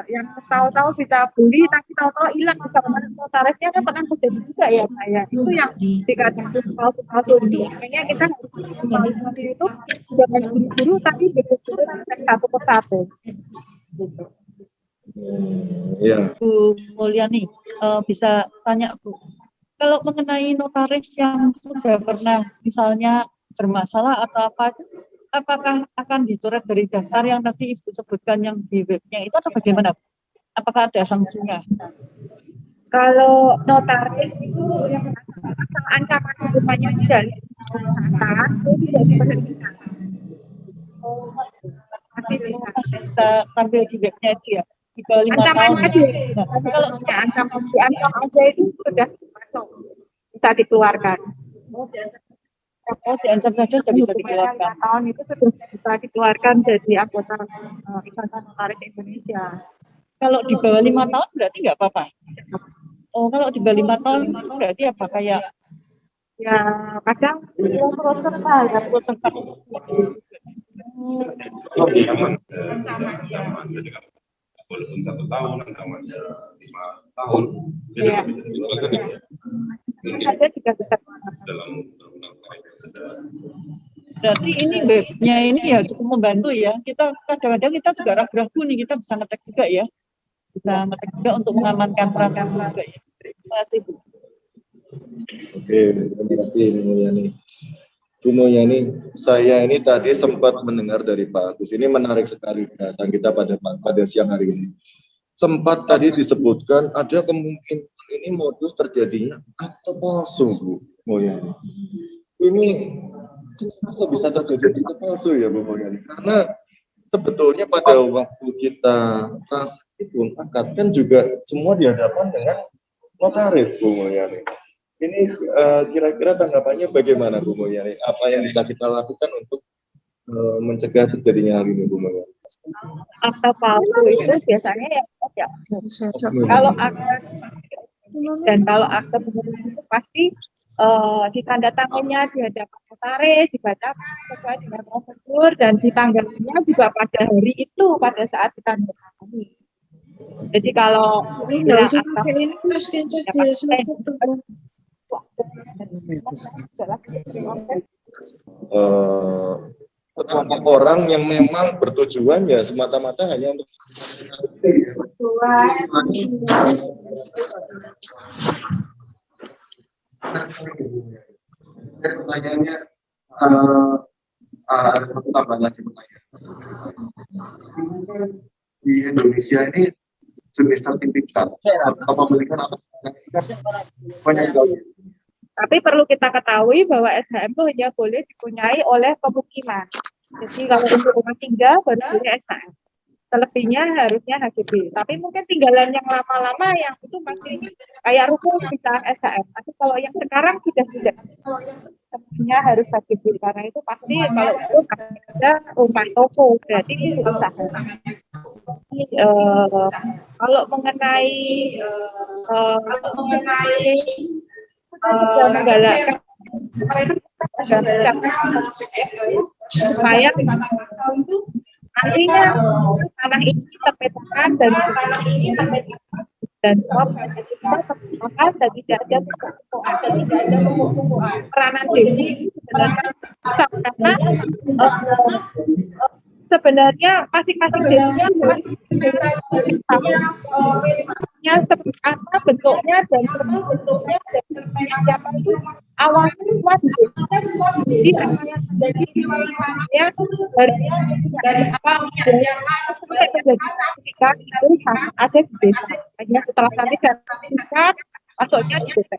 yang tahu-tahu bisa beli tapi tahu-tahu hilang bisa kemana, notarisnya kan pernah terjadi juga ya kayak itu yang dikatakan palsu-palsu itu. Makanya kita harus palsu itu jangan buru-buru tapi betul-betul satu persatu. Gitu. Ya. Bu Mulyani, bisa tanya Bu, Kalau mengenai notaris yang sudah pernah misalnya bermasalah atau apa, apakah akan dicoret dari daftar yang nanti Ibu sebutkan yang di webnya itu atau bagaimana? Apakah ada sanksinya? Kalau notaris itu yang ancaman hukumannya tidak atas, itu tidak diberhentikan. Masih bisa tampil di webnya itu ya? Di bawah 5 tahun. Ancamannya tapi kalau sudah ancaman diancam aja itu sudah masuk, bisa dikeluarkan. Oh, diancam saja sudah bisa dikeluarkan. 5 tahun itu sudah bisa dikeluarkan jadi anggota Ikatan Notaris Indonesia. Kalau di bawah 5 tahun berarti nggak apa-apa? Oh, kalau di bawah 5 tahun berarti apa? Kayak Ya kadang terus serta ya ikut sempat. Walaupun 1 tahun, ancamannya 5 tahun, Iya. Ada juga bisa. dalam undang-undang ada. Berarti ini webnya ini ya cukup membantu ya. Kita kadang-kadang kita juga ragu-ragu nih, kita bisa ngecek juga ya. Bisa ngecek juga untuk mengamankan transaksi juga ya. Terima kasih Bu. Oke, terima kasih Bu Mulyani. Bu Mulyani, saya ini tadi sempat mendengar dari Pak Agus. Ini menarik sekali bahasan kita pada siang hari ini. Sempat tadi disebutkan ada kemungkinan ini modus terjadinya akte palsu, Bu Mulyani. Ini kenapa bisa terjadi akte palsu ya Bu Mulyani? Karena sebetulnya pada waktu kita transaksi pun akad kan juga semua dihadapkan dengan notaris, Bu Mulyani. Ini kira-kira tanggapannya bagaimana Bu Mulyani? Apa yang bisa kita lakukan untuk mencegah terjadinya hal ini Bu Mulyani? Akta palsu itu biasanya ya kalau akta dan kalau akta benar itu pasti ditandatangannya di hadapan notaris, dibacakan sesuai dengan prosedur dan ditanggalnya juga pada hari itu pada saat ditandatangani. Jadi kalau Enggak usah akta pakai ini terus Sekelompok orang yang memang bertujuan ya semata-mata hanya untuk pertanyaannya ada satu tambahan lagi pertanyaan. Di Indonesia ini jenis sertifikat kepemilikan apa? Tapi perlu kita ketahui bahwa SHM itu hanya boleh dipunyai oleh pemukiman. Jadi kalau untuk rumah tinggal baru boleh SHM. Selebihnya harusnya HGB. Tapi mungkin tinggalan yang lama-lama yang itu masih kayak ruko bisa SHM. Tapi kalau yang sekarang sudah tidak. Selebihnya harus HGB karena itu pasti kalau itu ada rumah toko berarti itu usaha. Kalau mengenai menggalakkan supaya nantinya tanah ini terpetakan dan stop kita terpetakan dan tidak ada tumpuan. Peranan Dewi sebenarnya karena sebenarnya masing-masing dirinya seperti apa bentuknya dan siapa itu awalnya semua jadi apa yang terjadi ya dari apa yang terjadi ketika itu ada di desa hanya setelah kami sertifikat masuknya di desa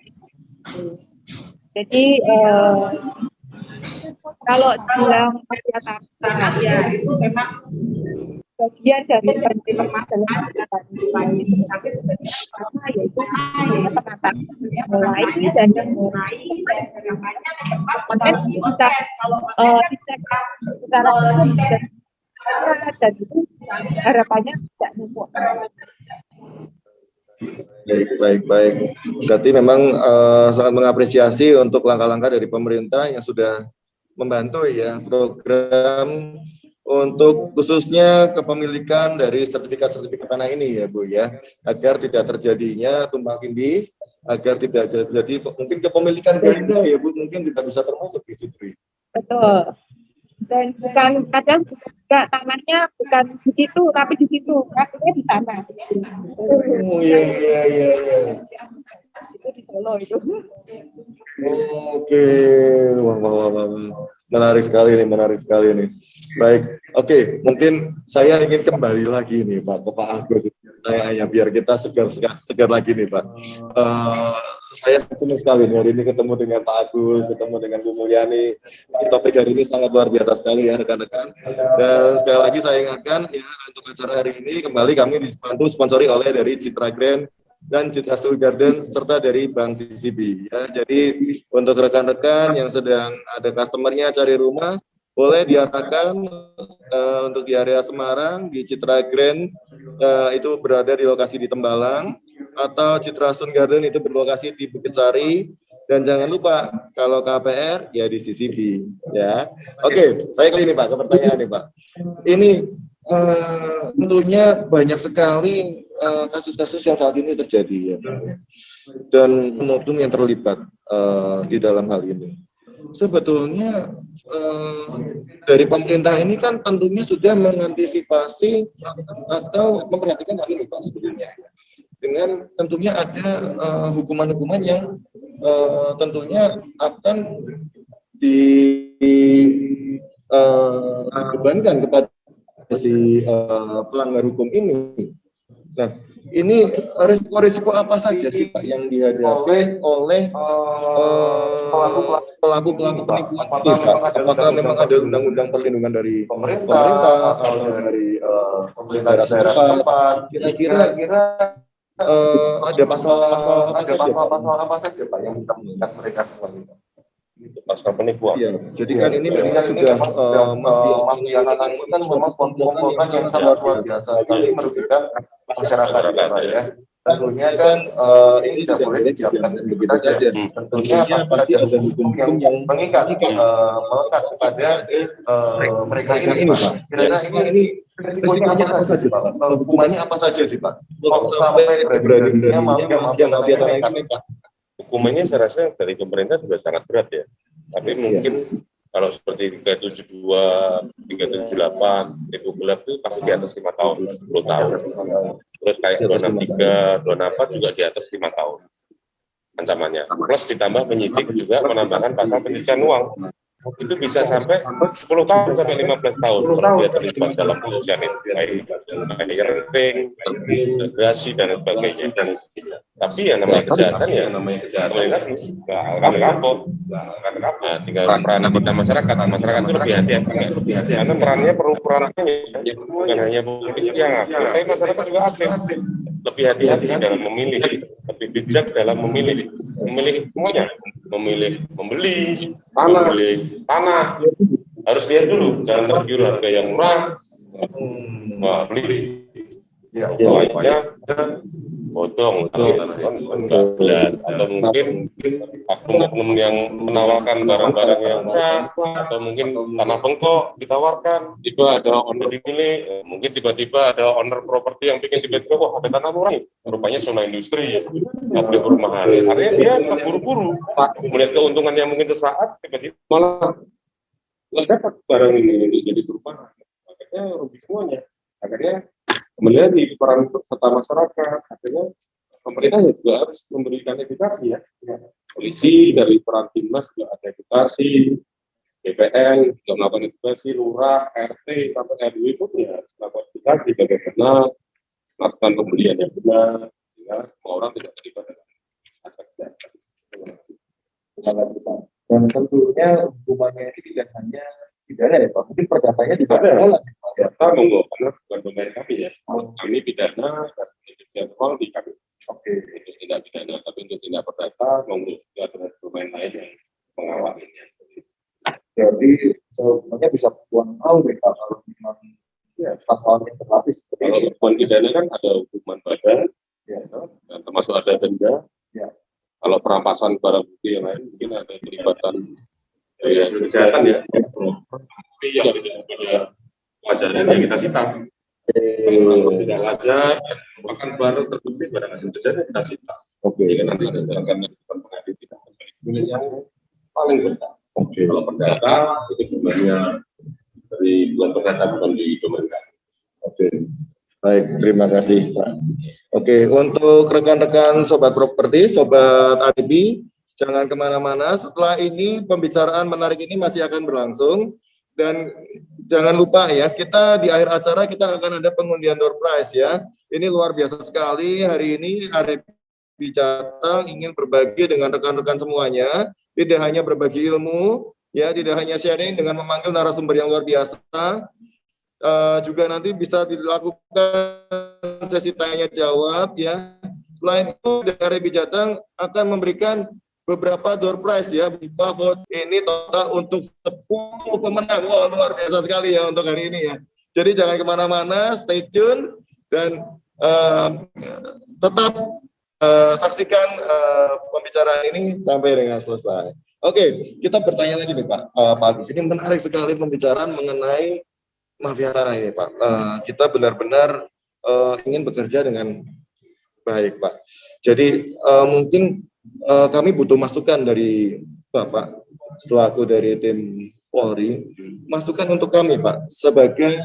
jadi kalau bilang perbuatan ya itu memang bagian dari permasalahan tapi sebenarnya yaitu penataan mulai dan yang banyak kemudian kita dicek secara dan itu harapannya tidak numpuk. Baik. Berarti memang sangat mengapresiasi untuk langkah-langkah dari pemerintah yang sudah membantu ya program untuk khususnya kepemilikan dari sertifikat tanah ini ya Bu ya, agar tidak terjadinya tumpang tindih, agar tidak terjadi mungkin kepemilikan ganda ya Bu, mungkin tidak bisa termasuk di situ. Betul. Dan bukan kadang juga tanahnya bukan di situ tapi di situ, artinya di tanah. Oh iya. itu di Solo itu. Oke, wah. Menarik sekali nih. Baik, oke, mungkin saya ingin kembali lagi nih Pak, ke Pak Agus. Saya biar kita segar lagi nih Pak. Saya senang sekali nih hari ini ketemu dengan Pak Agus, ketemu dengan Bu Mulyani. Topik hari ini sangat luar biasa sekali ya rekan-rekan. Dan sekali lagi saya ingatkan ya, untuk acara hari ini kembali kami dibantu sponsori oleh dari Citra Grand dan Citra Studio Garden serta dari Bank CCB ya. Jadi untuk rekan-rekan yang sedang ada customernya cari rumah, boleh diarahkan untuk di area Semarang di Citra Grand, itu berada di lokasi di Tembalang, atau Citra Studio Garden itu berlokasi di Bukit Sari. Dan jangan lupa kalau KPR ya di CCB ya. Oke, saya kali ini Pak ke pertanyaan nih Pak. Ini tentunya banyak sekali kasus-kasus yang saat ini terjadi ya, dan oknum yang terlibat di dalam hal ini. Sebetulnya dari pemerintah ini kan tentunya sudah mengantisipasi atau memperhatikan hal ini Pak sebetulnya, dengan tentunya ada hukuman-hukuman yang tentunya akan dibebankan kepada si pelanggar hukum ini. Nah, ini risiko-risiko apa saja sih Pak yang dihadapi oleh pelaku-pelaku penipuan ini Pak? Apakah memang ada undang-undang perlindungan dari pemerintah atau dari pemerintah setempat? Kira-kira ada pasal-pasal apa saja Pak yang bisa mengikat mereka semua ini? Pasal penipuan. Iya, jadi kan ini memang sudah mafia ini kan memang komplotan yang sangat luar biasa sekali merugikan masyarakat ya. Tentunya kan ini tidak boleh dibiarkan begitu saja. Tentunya pasti ada hukum-hukum yang mengikat melekat kepada mereka ini Pak. Kira-kira ini risikonya apa saja Pak? Hukumannya apa saja sih Pak? Sampai berani-beraninya mafia tanah ini Pak. Hukumannya saya rasa dari pemerintah juga sangat berat ya. Tapi mungkin kalau seperti 372, 378, itu gelap itu pasti di atas 5 tahun, 10 tahun. Terus kayak 263, 264 juga di atas 5 tahun ancamannya. Plus ditambah penyidik juga menambahkan pasal pencucian uang. Itu bisa sampai 10 tahun sampai 15 tahun kalau dia terlibat dalam pencucian itu, kayak ranking, integrasi dan sebagainya. Tapi yang namanya kejahatan ya pemerintah nggak kapok. Nah, tinggal peran kita masyarakat itu lebih hati-hati karena perannya perlu bukan hanya politik yang aktif, tapi masyarakat juga aktif. Lebih hati-hati dalam memilih, lebih bijak dalam memilih semuanya, memilih membeli, memilih tanah, harus lihat dulu, jangan tergiur harga yang murah, beli, soalnya bodong, enggak jelas, atau mungkin oknum-oknum yang menawarkan barang-barang yang murah, atau mungkin tanah bengkok ditawarkan, tiba ada owner dimilih, mungkin tiba-tiba ada owner properti yang bikin tiba-tiba, wah ada tanah murah, rupanya zona industri, ada perumahan, artinya dia buru-buru, melihat keuntungan yang mungkin sesaat, tiba-tiba malah nggak dapat barang ini untuk jadi perumahan, akhirnya rugi semuanya, akhirnya melihat di peran serta masyarakat, akhirnya pemerintah juga harus memberikan edukasi ya. Polisi dari peran timnas juga ada edukasi, BPN juga melakukan edukasi, lurah, RT, sampai RW pun ya melakukan edukasi bagaimana melakukan pembelian yang benar, ya semua orang tidak terlibat dalam aspek kejahatan. Terima kasih Pak. Dan tentunya hukumannya ini tidak hanya pidana ya Pak, mungkin perdatanya juga ada. Kita monggo, karena bukan domain kami ya. Kami pidana dan pencucian uang di kami. Oke, untuk tindak pidana, tapi untuk tindak perdata monggo ada domain lain yang mengawalinya. Jadi sebenarnya bisa puluhan tahun ya Pak, kalau memang pasalnya berlapis. Kalau hukuman pidana kan ada hukuman badan, dan termasuk ada denda. Kalau perampasan barang bukti yang lain mungkin ada pelibatan kejahatan ya. Tapi yang tidak punya pelajaran yang kita sita. Tidak wajar, bahkan baru terbukti pada hasil kejahatan kita sita. Sehingga nanti ada akan pengadilan tidak terbaik yang paling benar. Kalau perdata itu sebenarnya dari bulan perdata bukan di pemerintah. Baik, terima kasih Pak. Oke, untuk rekan-rekan sobat properti, sobat alibi, jangan kemana-mana. Setelah ini pembicaraan menarik ini masih akan berlangsung, dan jangan lupa ya, kita di akhir acara kita akan ada pengundian door prize ya. Ini luar biasa sekali. Hari ini Alibi Jateng ingin berbagi dengan rekan-rekan semuanya, tidak hanya berbagi ilmu, ya, tidak hanya sharing dengan memanggil narasumber yang luar biasa. Juga nanti bisa dilakukan sesi tanya jawab ya. Selain itu dari Bijateng akan memberikan beberapa door prize ya. Ini total untuk 10 pemenang. Wah, luar biasa sekali ya untuk hari ini ya. Jadi jangan kemana-mana, stay tune dan tetap saksikan pembicaraan ini sampai dengan selesai. Oke, kita bertanya lagi nih Pak Agus. Ini menarik sekali pembicaraan mengenai mafia tanah ini Pak. Kita benar-benar ingin bekerja dengan baik Pak. Jadi mungkin kami butuh masukan dari Bapak selaku dari tim Polri, masukan untuk kami Pak sebagai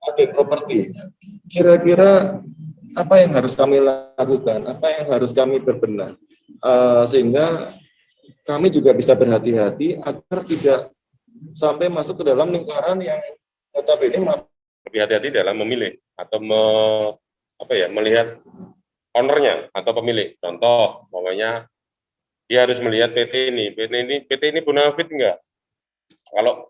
agen properti. Kira-kira apa yang harus kami lakukan, apa yang harus kami berbenah sehingga kami juga bisa berhati-hati agar tidak sampai masuk ke dalam lingkaran yang notabene lebih hati-hati dalam memilih atau melihat ownernya atau pemilik. Contoh, pokoknya dia harus melihat PT ini bonafit enggak?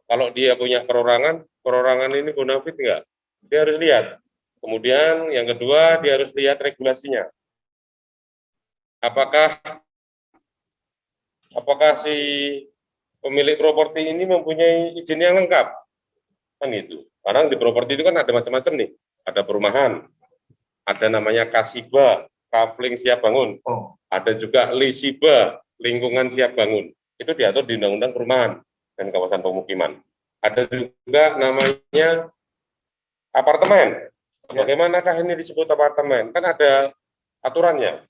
Kalau dia punya perorangan ini bonafit enggak? Dia harus lihat. Kemudian yang kedua, dia harus lihat regulasinya. Apakah si pemilik properti ini mempunyai izin yang lengkap? Kan gitu. Sekarang di properti itu kan ada macam-macam nih. Ada perumahan, ada namanya kasiba, kapling siap bangun. Ada juga lisiba, lingkungan siap bangun. Itu diatur di Undang-Undang Perumahan dan Kawasan Pemukiman. Ada juga namanya apartemen. Bagaimanakah ini disebut apartemen? Kan ada aturannya.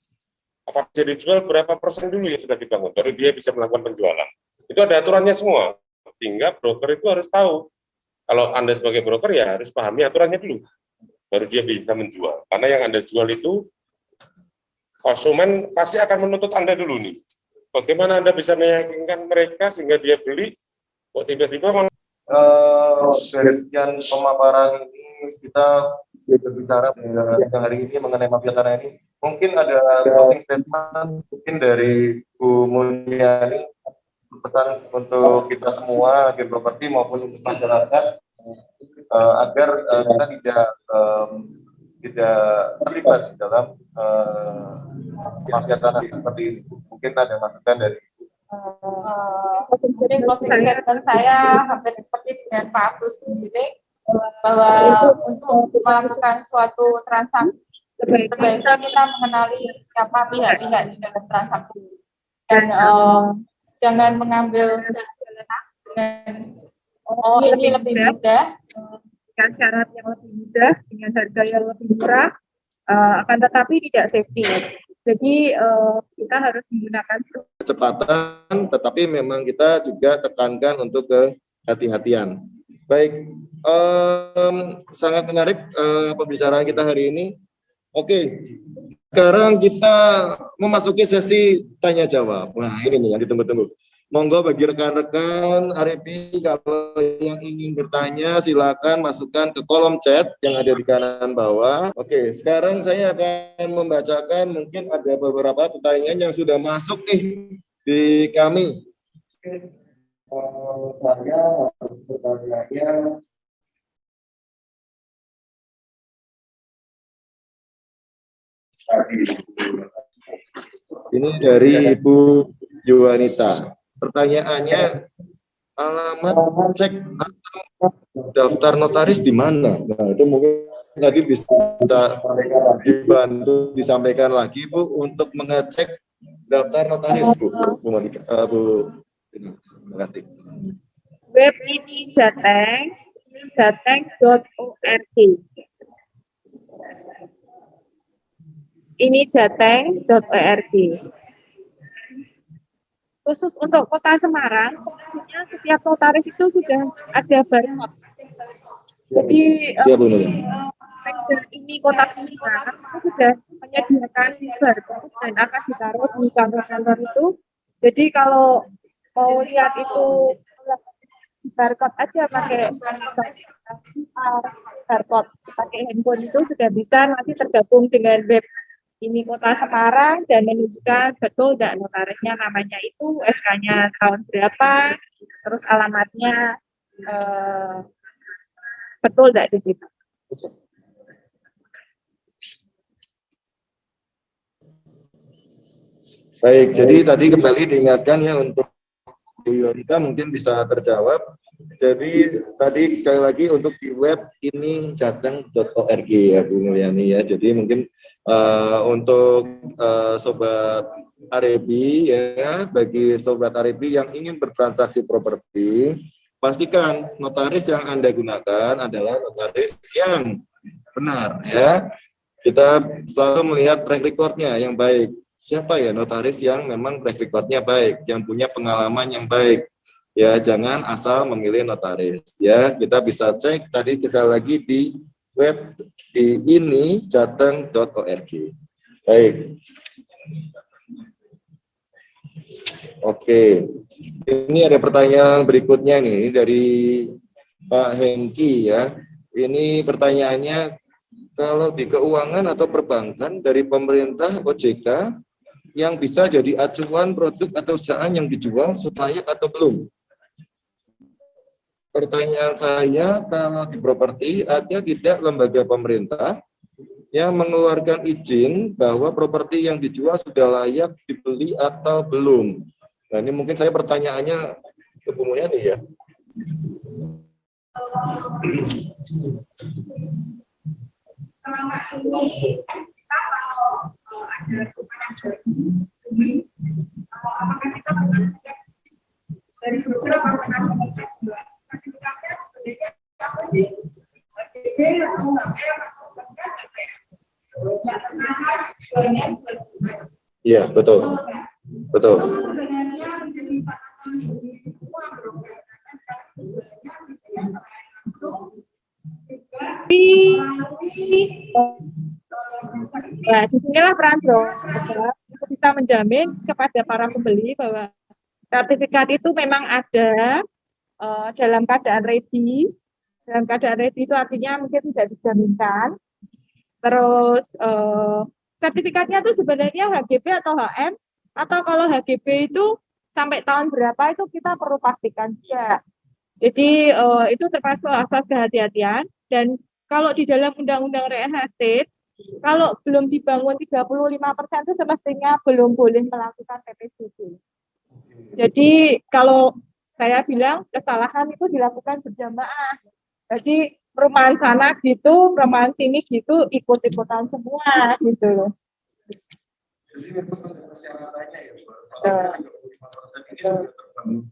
Apa jadi dijual berapa persen dulu yang sudah dibangun, baru dia bisa melakukan penjualan. Itu ada aturannya semua. Sehingga broker itu harus tahu. Kalau Anda sebagai broker ya harus pahami aturannya dulu, baru dia bisa menjual. Karena yang Anda jual itu, konsumen pasti akan menuntut Anda dulu nih. Bagaimana Anda bisa meyakinkan mereka sehingga dia beli, kok tiba-tiba dari sekian pemaparan ini kita berbicara hari ini mengenai mafia tanah ini. Mungkin ada closing statement mungkin dari Bu Mulyani, pesan untuk kita semua agen properti maupun untuk masyarakat agar kita tidak terlibat di dalam mafia tanah seperti ini. Mungkin ada masukan dari Mungkin closing statement saya hampir seperti dengan Pak Agus sendiri, bahwa untuk melakukan suatu transaksi sebaiknya kita mengenali siapa pihak-pihak di dalam transaksi dan jangan mengambil dengan lebih mudah dengan syarat yang lebih mudah dengan harga yang lebih murah, akan tetapi tidak safety. Jadi kita harus menggunakan kecepatan, tetapi memang kita juga tekankan untuk kehati-hatian. Baik, sangat menarik pembicaraan kita hari ini. Oke, sekarang kita memasuki sesi tanya jawab. Nah, ini nih yang ditunggu-tunggu. Monggo bagi rekan-rekan RP kalau yang ingin bertanya silakan masukkan ke kolom chat yang ada di kanan bawah. Oke, sekarang saya akan membacakan, mungkin ada beberapa pertanyaan yang sudah masuk nih di kami. Saya harus bertanya. Ini dari Ibu Yuanita. Pertanyaannya, alamat cek atau daftar notaris di mana? Nah, itu mungkin tadi bisa dibantu disampaikan lagi Bu untuk mengecek daftar notaris Bu. Terima kasih. web ini jateng.org. Ini jateng.org. Khusus untuk Kota Semarang, sebenarnya setiap notaris itu sudah ada barcode. Jadi ini kota tunggal itu sudah menyediakan barcode dan akan ditaruh di kantor-kantor itu. Jadi kalau mau lihat itu barcode aja pakai barcode pakai handphone itu sudah bisa nanti tergabung dengan web ini kota Semarang dan menunjukkan betul tidak notarisnya namanya itu, SK-nya tahun berapa, terus alamatnya betul tidak di situ. Baik, jadi tadi kembali diingatkan ya untuk Bu Yonita mungkin bisa terjawab. Jadi tadi sekali lagi untuk di web ini jateng.org ya Bu Mulyani ya. Jadi mungkin untuk sobat Arebi ya, bagi sobat Arebi yang ingin bertransaksi properti, pastikan notaris yang Anda gunakan adalah notaris yang benar ya. Kita selalu melihat track record-nya yang baik. Siapa ya notaris yang memang track record-nya baik, yang punya pengalaman yang baik. Ya, jangan asal memilih notaris. Ya, kita bisa cek tadi kita lagi di web di ini jateng.org. Baik. Oke. Ini ada pertanyaan berikutnya nih dari Pak Hengki ya. Ini pertanyaannya, kalau di keuangan atau perbankan dari pemerintah OJK yang bisa jadi acuan produk atau usaha yang dijual supaya atau belum? Pertanyaan saya, kalau di properti ada tidak lembaga pemerintah yang mengeluarkan izin bahwa properti yang dijual sudah layak dibeli atau belum? Nah, ini mungkin saya pertanyaannya ke Bu Mulyani ya. Iya, betul. Betul. Nah, disinilah peran broker untuk bisa menjamin kepada para pembeli bahwa sertifikat itu memang ada dalam keadaan ready. Dalam keadaan ready itu artinya mungkin tidak dijaminkan. Terus sertifikatnya itu sebenarnya HGB atau HM, atau kalau HGB itu sampai tahun berapa itu kita perlu pastikan juga. Jadi itu termasuk asas kehati-hatian. Dan kalau di dalam Undang-Undang Real Estate, kalau belum dibangun 35% itu semestinya belum boleh melakukan PPJB. Jadi kalau saya bilang kesalahan itu dilakukan berjamaah. Jadi perumahan sana gitu, perumahan sini gitu, ikut-ikutan semua gitu loh. Jadi memang ada persyaratannya ya, kalau 35% ini sudah terbangun,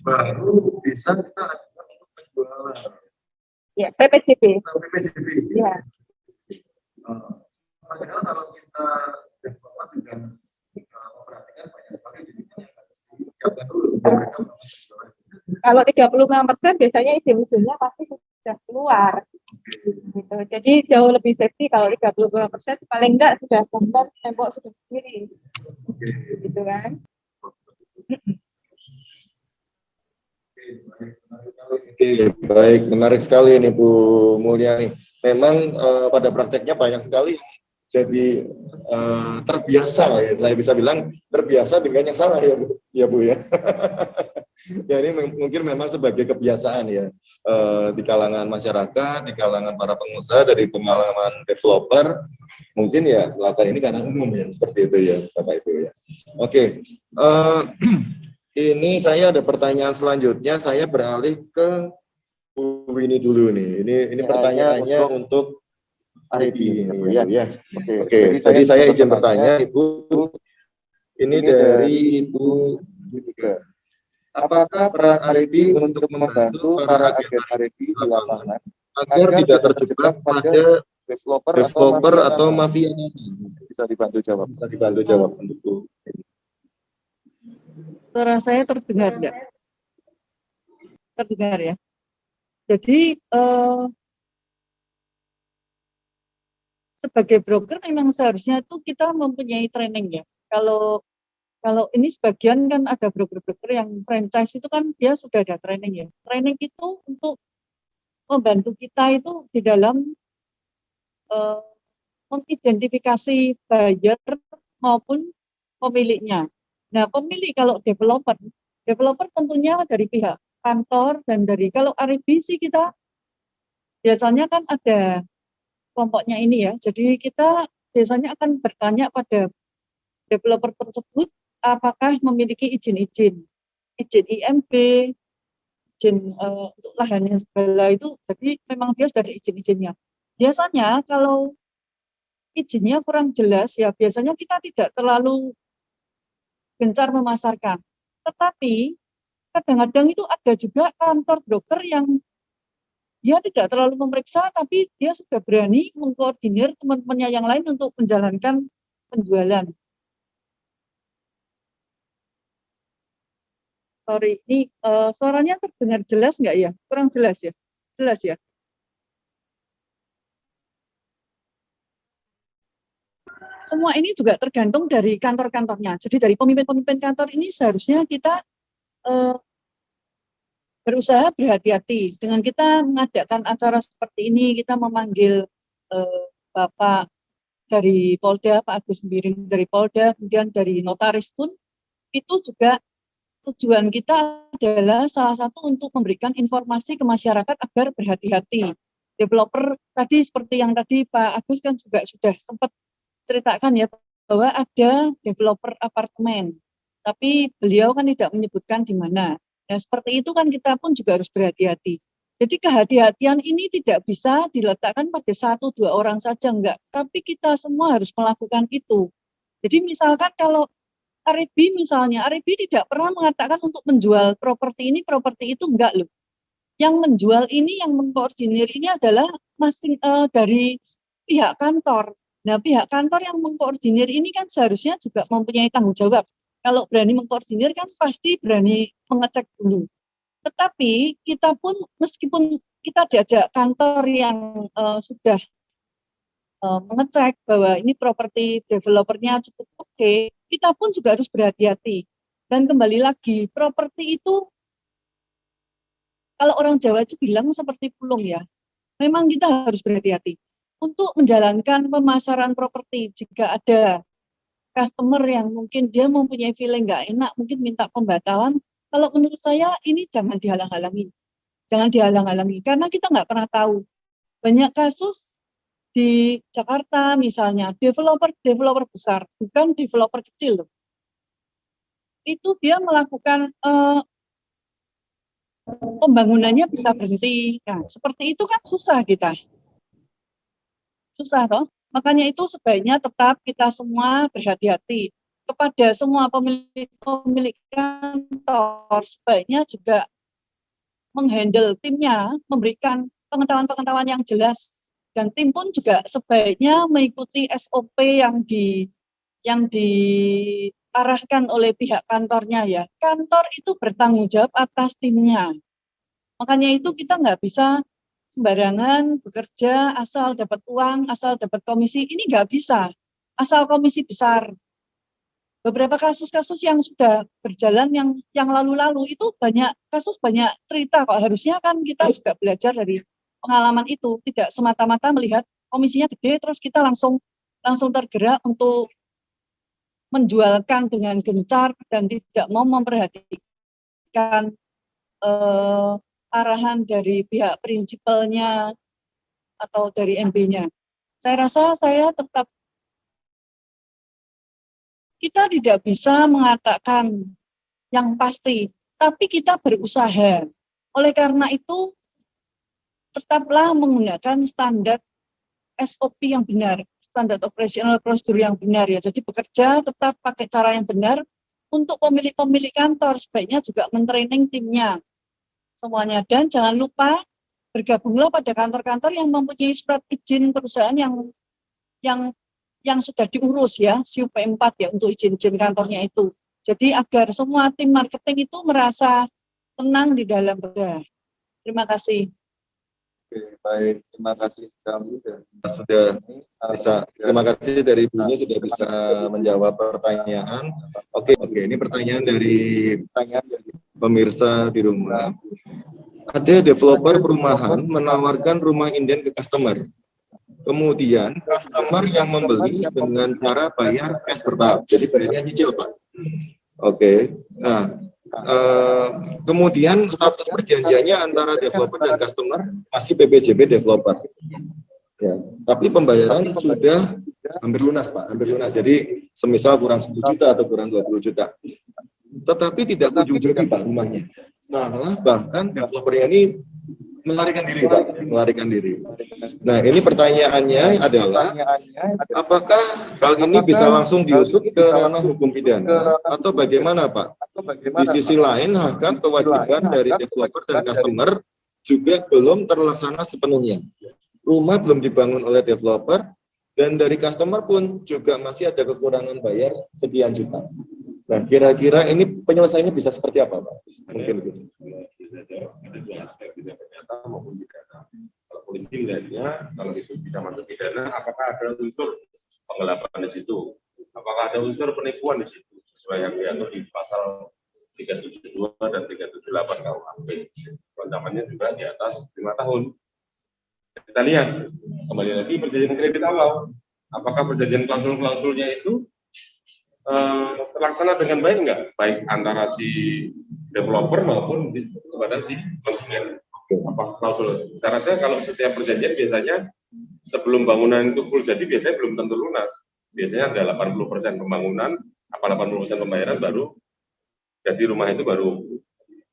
baru bisa kita lakukan untuk penjualan. Ya, PPJB. PPJB. Ya. Padahal kalau kita dengan memperhatikan banyak sekali jenisnya yang harus disiapkan dulu sebelum mereka menjual. Kalau 35% biasanya izin-izinnya pasti sudah keluar. Gitu. Jadi jauh lebih safety kalau 35% paling enggak sudah benar tembok sudah berdiri. Gitu kan. Oke, baik, menarik sekali ini Bu Mulyani. Memang pada prakteknya banyak sekali jadi terbiasa ya, saya bisa bilang terbiasa dengan yang salah ya Bu ya. Ya ini mungkin memang sebagai kebiasaan ya di kalangan masyarakat, di kalangan para pengusaha, dari pengalaman developer, mungkin ya melakukan ini karena umum ya, seperti itu ya Bapak Ibu ya. Oke, ini saya ada pertanyaan selanjutnya, saya beralih ke Bu Winnie dulu nih. Ini pertanyaannya untuk Arebi ya. Oke, jadi saya izin bertanya Ibu, ini dari Ibu Yudika. Apakah peran Arebi untuk membantu para agen Arebi di lapangan agar tidak terjebak pada developer atau mafia? Bisa dibantu jawab. Bisa dibantu jawab untuk Bu. Suara saya terdengar enggak? Terdengar ya. Jadi sebagai broker memang seharusnya itu kita mempunyai training ya. Kalau ini sebagian kan ada broker-broker yang franchise itu kan dia sudah ada training ya. Training itu untuk membantu kita itu di dalam mengidentifikasi buyer maupun pemiliknya. Nah, pemilik kalau developer tentunya dari pihak kantor dan dari kalau R&B sih kita biasanya kan ada kelompoknya ini ya. Jadi kita biasanya akan bertanya pada developer tersebut apakah memiliki izin IMB, izin untuk lahannya segala itu. Jadi memang dia sudah ada izin-izinnya. Biasanya kalau izinnya kurang jelas ya biasanya kita tidak terlalu gencar memasarkan. Tetapi kadang-kadang itu ada juga kantor broker yang dia tidak terlalu memeriksa, tapi dia sudah berani mengkoordinir teman-temannya yang lain untuk menjalankan penjualan. Sorry, ini suaranya terdengar jelas nggak ya? Kurang jelas ya? Jelas ya? Semua ini juga tergantung dari kantor-kantornya. Jadi dari pemimpin-pemimpin kantor ini seharusnya kita berusaha berhati-hati dengan kita mengadakan acara seperti ini, kita memanggil Bapak dari Polda, Pak Agus Sembiring dari Polda, kemudian dari notaris pun, itu juga tujuan kita adalah salah satu untuk memberikan informasi ke masyarakat agar berhati-hati. Developer tadi seperti yang tadi Pak Agus kan juga sudah sempat ceritakan ya, bahwa ada developer apartemen, tapi beliau kan tidak menyebutkan di mana. Nah, seperti itu kan kita pun juga harus berhati-hati. Jadi kehati-hatian ini tidak bisa diletakkan pada 1-2 orang saja, enggak. Tapi kita semua harus melakukan itu. Jadi misalkan kalau R&B misalnya, R&B tidak pernah mengatakan untuk menjual properti ini, properti itu, enggak loh. Yang menjual ini, yang mengkoordinir ini adalah dari pihak kantor. Nah, pihak kantor yang mengkoordinir ini kan seharusnya juga mempunyai tanggung jawab. Kalau berani mengkoordinir kan pasti berani mengecek dulu. Tetapi kita pun meskipun kita diajak kantor yang sudah mengecek bahwa ini properti developernya cukup oke, kita pun juga harus berhati-hati. Dan kembali lagi, properti itu kalau orang Jawa itu bilang seperti pulung ya. Memang kita harus berhati-hati. Untuk menjalankan pemasaran properti, jika ada customer yang mungkin dia mempunyai feeling nggak enak, mungkin minta pembatalan, kalau menurut saya ini jangan dihalang-halangi. Jangan dihalang-halangi, karena kita nggak pernah tahu. Banyak kasus di Jakarta misalnya, developer besar, bukan developer kecil loh. Itu dia melakukan pembangunannya bisa berhenti. Nah, seperti itu kan susah kita. Susah toh. Makanya itu sebaiknya tetap kita semua berhati-hati. Kepada semua pemilik kantor, sebaiknya juga menghandle timnya, memberikan pengetahuan-pengetahuan yang jelas. Dan tim pun juga sebaiknya mengikuti SOP yang diarahkan oleh pihak kantornya ya. Kantor itu bertanggung jawab atas timnya. Makanya itu kita nggak bisa sembarangan bekerja asal dapat uang, asal dapat komisi. Ini nggak bisa. Asal komisi besar. Beberapa kasus-kasus yang sudah berjalan yang lalu-lalu itu banyak cerita kok. Harusnya kan kita juga belajar dari pengalaman itu, tidak semata-mata melihat komisinya gede terus kita langsung tergerak untuk menjualkan dengan gencar dan tidak mau memperhatikan arahan dari pihak prinsipalnya atau dari MB-nya. Saya rasa kita tidak bisa mengatakan yang pasti, tapi kita berusaha. Oleh karena itu, tetaplah menggunakan standar SOP yang benar, standar operational procedure yang benar ya. Jadi bekerja tetap pakai cara yang benar. Untuk pemilik kantor sebaiknya juga mentraining timnya semuanya, dan jangan lupa bergabunglah pada kantor-kantor yang mempunyai surat izin perusahaan yang sudah diurus ya, SIUP 4 ya untuk izin-izin kantornya itu. Jadi agar semua tim marketing itu merasa tenang di dalam bekerja. Terima kasih. Oke, baik. Terima kasih sekali dan sudah bisa. Terima kasih dari ibunya sudah bisa menjawab pertanyaan. Oke, ini pertanyaan dari pemirsa di rumah. Ada developer perumahan menawarkan rumah inden ke customer. Kemudian customer yang membeli dengan cara bayar cash bertahap. Jadi bayarnya nyicil, Pak. Oke. Nah, kemudian status perjanjiannya antara developer dan customer masih PPJB developer. Ya, tapi pembayaran sudah hampir lunas, Pak, hampir lunas. Jadi semisal kurang 10 juta atau kurang 20 juta. Tetapi tidak kunjung jadi, Pak, rumahnya. Malah bahkan developernya ini melarikan diri, Pak, melarikan diri. Nah, ini pertanyaannya adalah apakah hal ini bisa langsung diusut ke ranah hukum pidana atau bagaimana, Pak? Di sisi lain, hak kewajiban dari developer dan customer juga belum terlaksana sepenuhnya. Rumah belum dibangun oleh developer dan dari customer pun juga masih ada kekurangan bayar sekian juta. Nah, kira-kira ini penyelesaiannya bisa seperti apa, Pak? Mungkin begitu. Ada dua aspek, bisa perdata maupun pidana. Kalau polisi melihatnya, kalau itu bisa masuk pidana, apakah ada unsur penggelapan di situ? Apakah ada unsur penipuan di situ? Sesuai yang diatur di pasal 372 dan 378 KUHP. Ancamannya juga di atas 5 tahun. Kita lihat, kembali lagi perjanjian kredit awal. Apakah perjanjian klausul-klausulnya itu terlaksana dengan baik enggak? Baik antara si developer maupun kepada si konsumen. Apa klausul? Saya rasa kalau setiap perjanjian biasanya sebelum bangunan itu full jadi biasanya belum tentu lunas. Biasanya ada 80% pembangunan, 80% pembayaran baru jadi rumah itu baru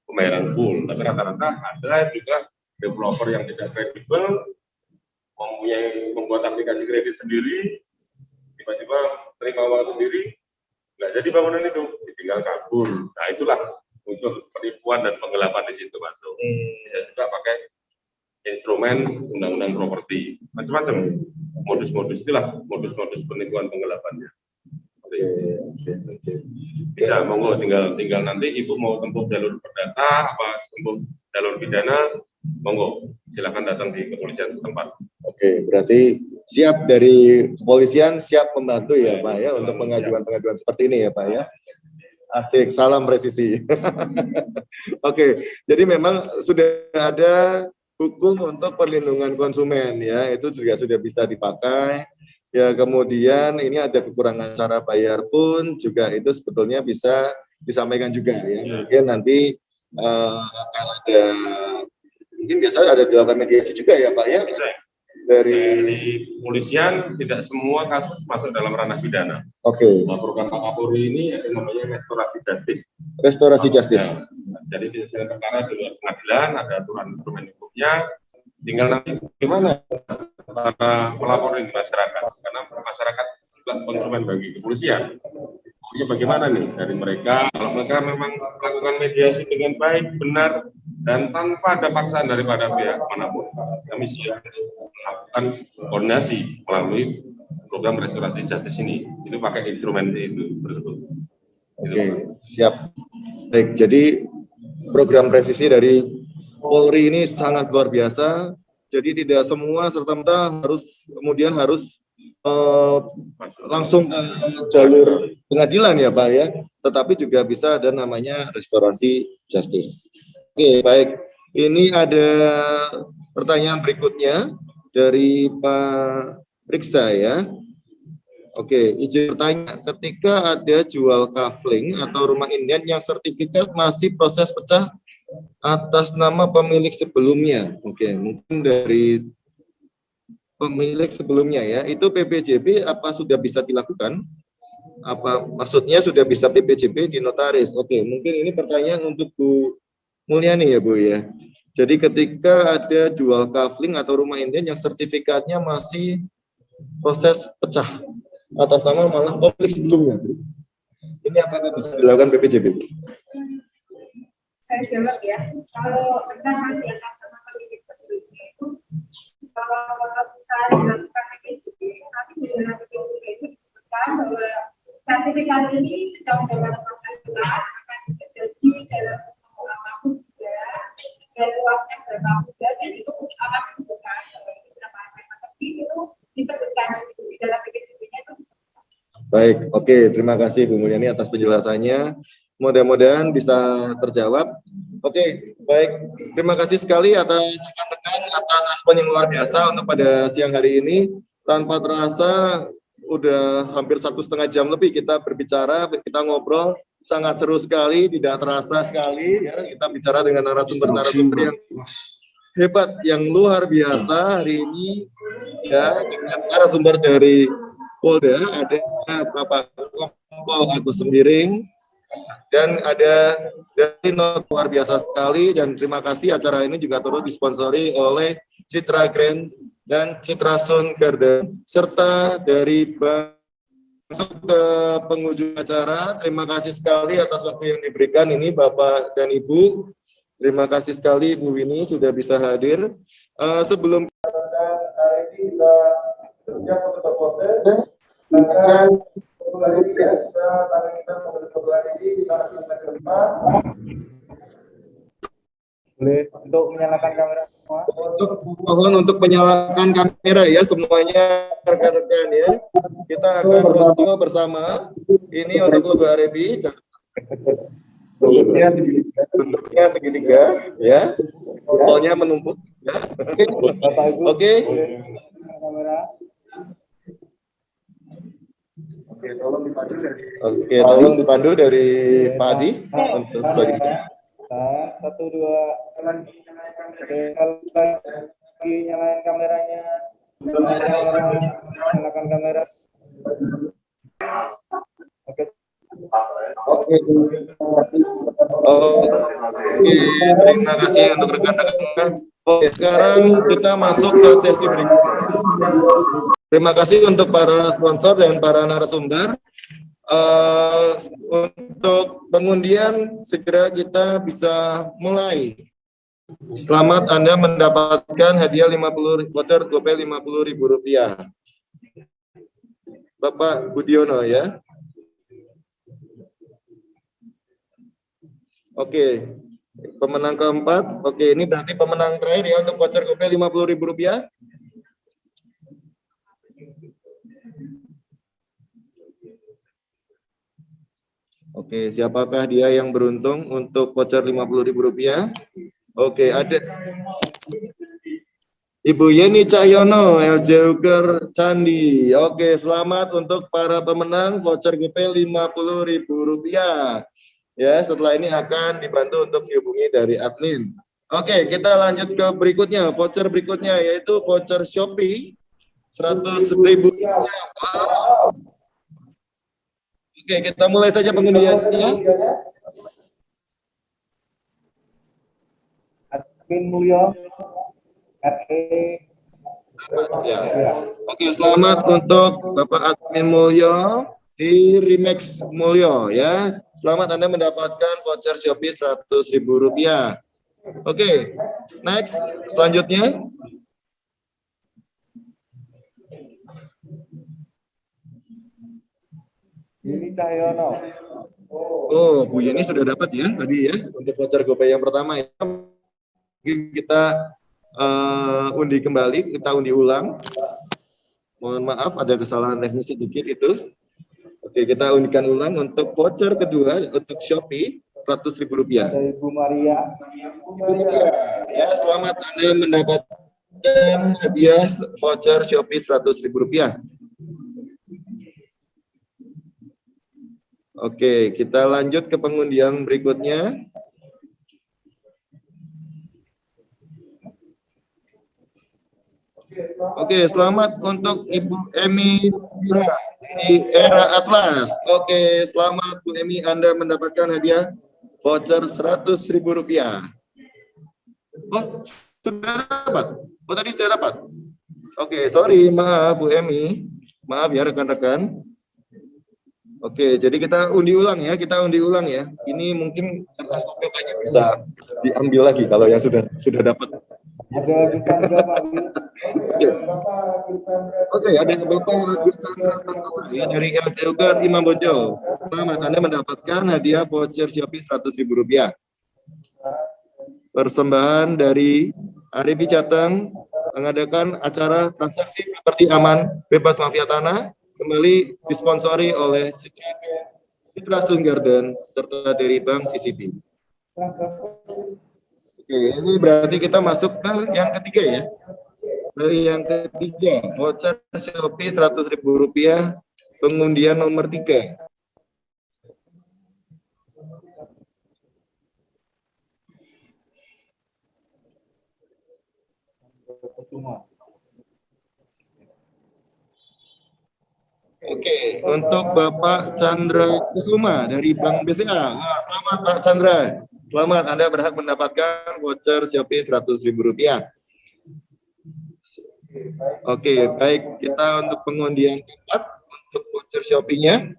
pembayaran full. Tapi rata-rata ada juga developer yang tidak kredibel, membuat aplikasi kredit sendiri, tiba-tiba terima uang sendiri, nggak jadi bangunan itu, ditinggal kabur. Nah, itulah unsur penipuan dan penggelapan di situ masuk. Bisa juga pakai instrumen undang-undang properti, macam-macam. Modus-modus itulah modus-modus penipuan penggelapannya. Bisa, monggo tinggal nanti ibu mau tempuh jalur perdata, apa tempuh jalur pidana, monggo silakan datang di kepolisian setempat. Oke, berarti siap dari kepolisian, siap membantu ya, Pak, ya, untuk pengajuan-pengajuan seperti ini ya, Pak, ya. Asik, salam presisi. Oke, jadi memang sudah ada hukum untuk perlindungan konsumen ya, itu juga sudah bisa dipakai. Ya, kemudian ini ada kekurangan cara bayar pun juga itu sebetulnya bisa disampaikan juga ya. Mungkin nanti akan ada, mungkin biasanya ada dilakukan mediasi juga ya, Pak, ya. Dari kepolisian tidak semua kasus masuk dalam ranah pidana. Oke. Program Pak Kapolri ini ada namanya restorasi justice. Restorasi justice. Jadi penyelesaian perkara di luar pengadilan ada aturan instrumen hukumnya. Tinggal nanti gimana para pelapor di masyarakat, karena masyarakat juga konsumen bagi kepolisian. Pokoknya bagaimana nih dari mereka, kalau mereka memang melakukan mediasi dengan baik, benar, dan tanpa ada paksaan daripada pihak manapun, kami siap melakukan koordinasi melalui program restorasi justice ini. Itu pakai instrumen itu tersebut. Oke, siap. Baik, jadi program presisi dari Polri ini sangat luar biasa. Jadi tidak semua serta-merta harus langsung jalur pengadilan ya, Pak, ya. Tetapi juga bisa ada namanya restorasi justice. Oke, baik. Ini ada pertanyaan berikutnya dari Pak Riksa ya. Oke, izin bertanya, ketika ada jual kafling atau rumah inden yang sertifikat masih proses pecah atas nama pemilik sebelumnya. Oke, mungkin dari pemilik sebelumnya ya, itu PPJB apa sudah bisa dilakukan? Apa maksudnya sudah bisa PPJB di notaris? Oke, mungkin ini pertanyaan untuk Bu Mulyani ya, Bu ya. Jadi ketika ada jual kafling atau rumah inden yang sertifikatnya masih proses pecah atas nama malah pemilik sebelumnya, Bu. Ini apakah bisa dilakukan PPJB? Saya jawab ya, kalau kita masih akan sama pemilik sebelumnya itu, kalau misalnya dilakukan PPJB, nanti di dalam PPJB itu disebutkan bahwa sertifikat ini sedang dalam proses gelar akan terjadi dalam apapun juga, dan uangnya berapa juga, dan itu akan Baik, oke. Terima kasih Bu Mulyani atas penjelasannya. Mudah-mudahan bisa terjawab. Oke, baik. Terima kasih sekali atas rekan-rekan atas respon yang luar biasa untuk pada siang hari ini. Tanpa terasa udah hampir 1,5 jam lebih kita berbicara, kita ngobrol. Sangat seru sekali, tidak terasa sekali ya. Kita bicara dengan narasumber-narasumber yang hebat, yang luar biasa hari ini ya, dengan narasumber dari Polda, ada Bapak Kompol Agus Sembiring, dan ada dari Not, luar biasa sekali. Dan terima kasih, acara ini juga turut disponsori oleh Citra Grand dan Citra Sun Garden, serta dari masuk ke penghujung acara. Terima kasih sekali atas waktu yang diberikan ini Bapak dan Ibu. Terima kasih sekali Bu Winnie sudah bisa hadir. Sebelum hari ini bisa siap untuk berproses, maka Boleh untuk menyalakan kamera semua. Mohon untuk menyalakan kamera ya semuanya rekan-rekan ya. Kita akan foto bersama. Ini untuk logo Arebi. Bentuknya segitiga ya. Polnya menumpuk ya. Oke. Oke, tolong dipandu dari Pak Adi untuk selanjutnya. 1, 2, oke, lagi nyalain kameranya. Nyalakan kamera. Oke. Oke, terima kasih untuk rekan-rekan. Oke, sekarang kita masuk ke sesi berikutnya. Terima kasih untuk para sponsor dan para narasumber. Untuk pengundian segera kita bisa mulai. Selamat, Anda mendapatkan hadiah 50 voucher GoPay Rp50.000. Bapak Budiono ya. Oke, pemenang keempat. Oke, ini berarti pemenang terakhir ya untuk voucher GoPay Rp50.000. Oke, siapakah dia yang beruntung untuk voucher Rp50.000? Oke, ada Ibu Yeni Cahyono, LJ Uker Candi. Oke, selamat untuk para pemenang voucher GoPay Rp50.000. Ya, setelah ini akan dibantu untuk dihubungi dari admin. Oke, kita lanjut ke berikutnya. Voucher berikutnya yaitu voucher Shopee Rp100.000. Wow. Oke, kita mulai saja pengundiannya. Admin Mulyo. Ya. Oke, selamat untuk Bapak Admin Mulyo di Remax Mulyo ya. Selamat, Anda mendapatkan voucher Shopee Rp100.000. Oke, next selanjutnya. Yeni Cahyono. Oh, Bu Yeni sudah dapat ya tadi ya untuk voucher GoPay yang pertama ya. Mungkin kita undi kembali, kita undi ulang. Mohon maaf ada kesalahan teknis sedikit itu. Oke, kita undikan ulang untuk voucher kedua untuk Shopee Rp100.000. Ibu Maria. Ibu Maria, ya selamat, Anda mendapatkan hadiah voucher Shopee Rp100.000. Oke, kita lanjut ke pengundian berikutnya. Oke, selamat untuk Ibu Emi di Era Atlas. Oke, selamat Bu Emi, Anda mendapatkan hadiah voucher Rp100.000. Oh, sudah dapat? Oh, tadi sudah dapat? Oke, sorry, maaf Bu Emi. Maaf ya rekan-rekan. Oke, jadi kita undi ulang ya, Ini mungkin kertas kopinya bisa diambil lagi kalau yang sudah dapat. Ada Gisandra Pak. Oke, ada Bapak Gisandra ya dari LJ Uker Imam Bonjol. Selamat, Anda mendapatkan hadiah voucher Shopee Rp100.000. Persembahan dari Arebi Jateng mengadakan acara transaksi properti aman bebas mafia tanah. kembali disponsori oleh Citra Sun Garden serta dari Bank CCB. Oke, ini berarti kita masuk ke yang ketiga ya. Ke yang ketiga, voucher Shopee Rp100.000, pengundian nomor 3. Oke, untuk Bapak Chandra Kusuma dari Bank BCA. Wah, selamat Pak Chandra. Selamat, Anda berhak mendapatkan voucher Shopee Rp100.000. Oke, baik. Kita untuk pengundian keempat untuk voucher Shopee-nya.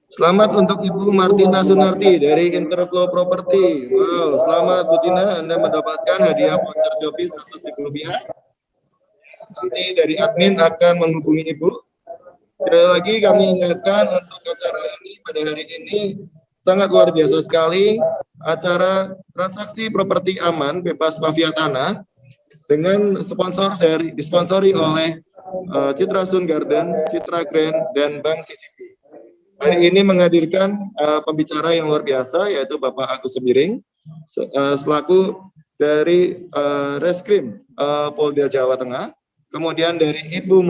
Selamat untuk Ibu Martina Sunarti dari Interflow Property. Wow, selamat Bu Tina, Anda mendapatkan hadiah voucher Shopee Rp100.000. Nanti dari admin akan menghubungi Ibu. Sekali lagi kami ingatkan untuk acara ini pada hari ini sangat luar biasa sekali, acara transaksi properti aman bebas mafia tanah dengan disponsori oleh Citra Sun Garden, Citra Grand, dan Bank CCB. Hari ini menghadirkan pembicara yang luar biasa, yaitu Bapak Agus Sembiring, selaku dari Reskrim Polda Jawa Tengah. Kemudian dari Ibu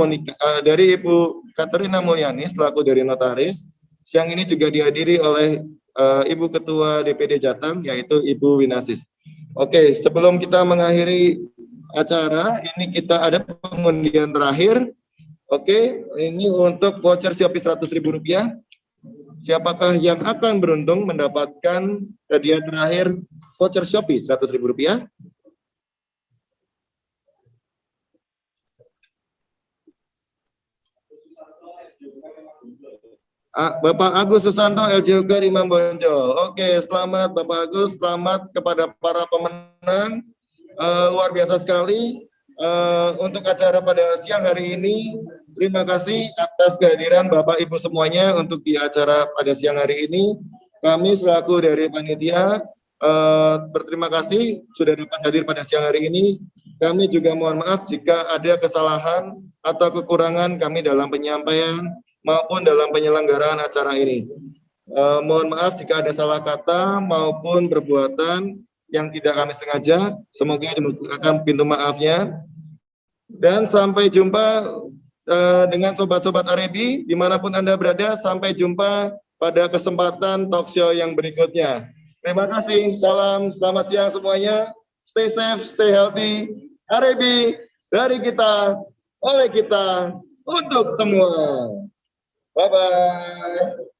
Katerina Mulyani selaku dari notaris. Siang ini juga dihadiri oleh Ibu Ketua DPD Jateng, yaitu Ibu Winasis. Oke, sebelum kita mengakhiri acara, ini kita ada pengundian terakhir. Oke, ini untuk voucher Shopee Rp100.000. Siapakah yang akan beruntung mendapatkan hadiah terakhir voucher Shopee Rp100.000? Bapak Agus Susanto LJUK Imam Bonjol. Oke, selamat Bapak Agus, selamat kepada para pemenang. Luar biasa sekali untuk acara pada siang hari ini. Terima kasih atas kehadiran Bapak Ibu semuanya untuk di acara pada siang hari ini. Kami selaku dari panitia berterima kasih sudah dapat hadir pada siang hari ini. Kami juga mohon maaf jika ada kesalahan atau kekurangan kami dalam penyampaian maupun dalam penyelenggaraan acara ini. Mohon maaf jika ada salah kata maupun perbuatan yang tidak kami sengaja. Semoga dibukakan pintu maafnya. Dan sampai jumpa dengan sobat-sobat Arebi dimanapun Anda berada. Sampai jumpa pada kesempatan talk show yang berikutnya. Terima kasih. Salam, selamat siang semuanya. Stay safe, stay healthy. Arebi dari kita, oleh kita, untuk semua. Bye-bye.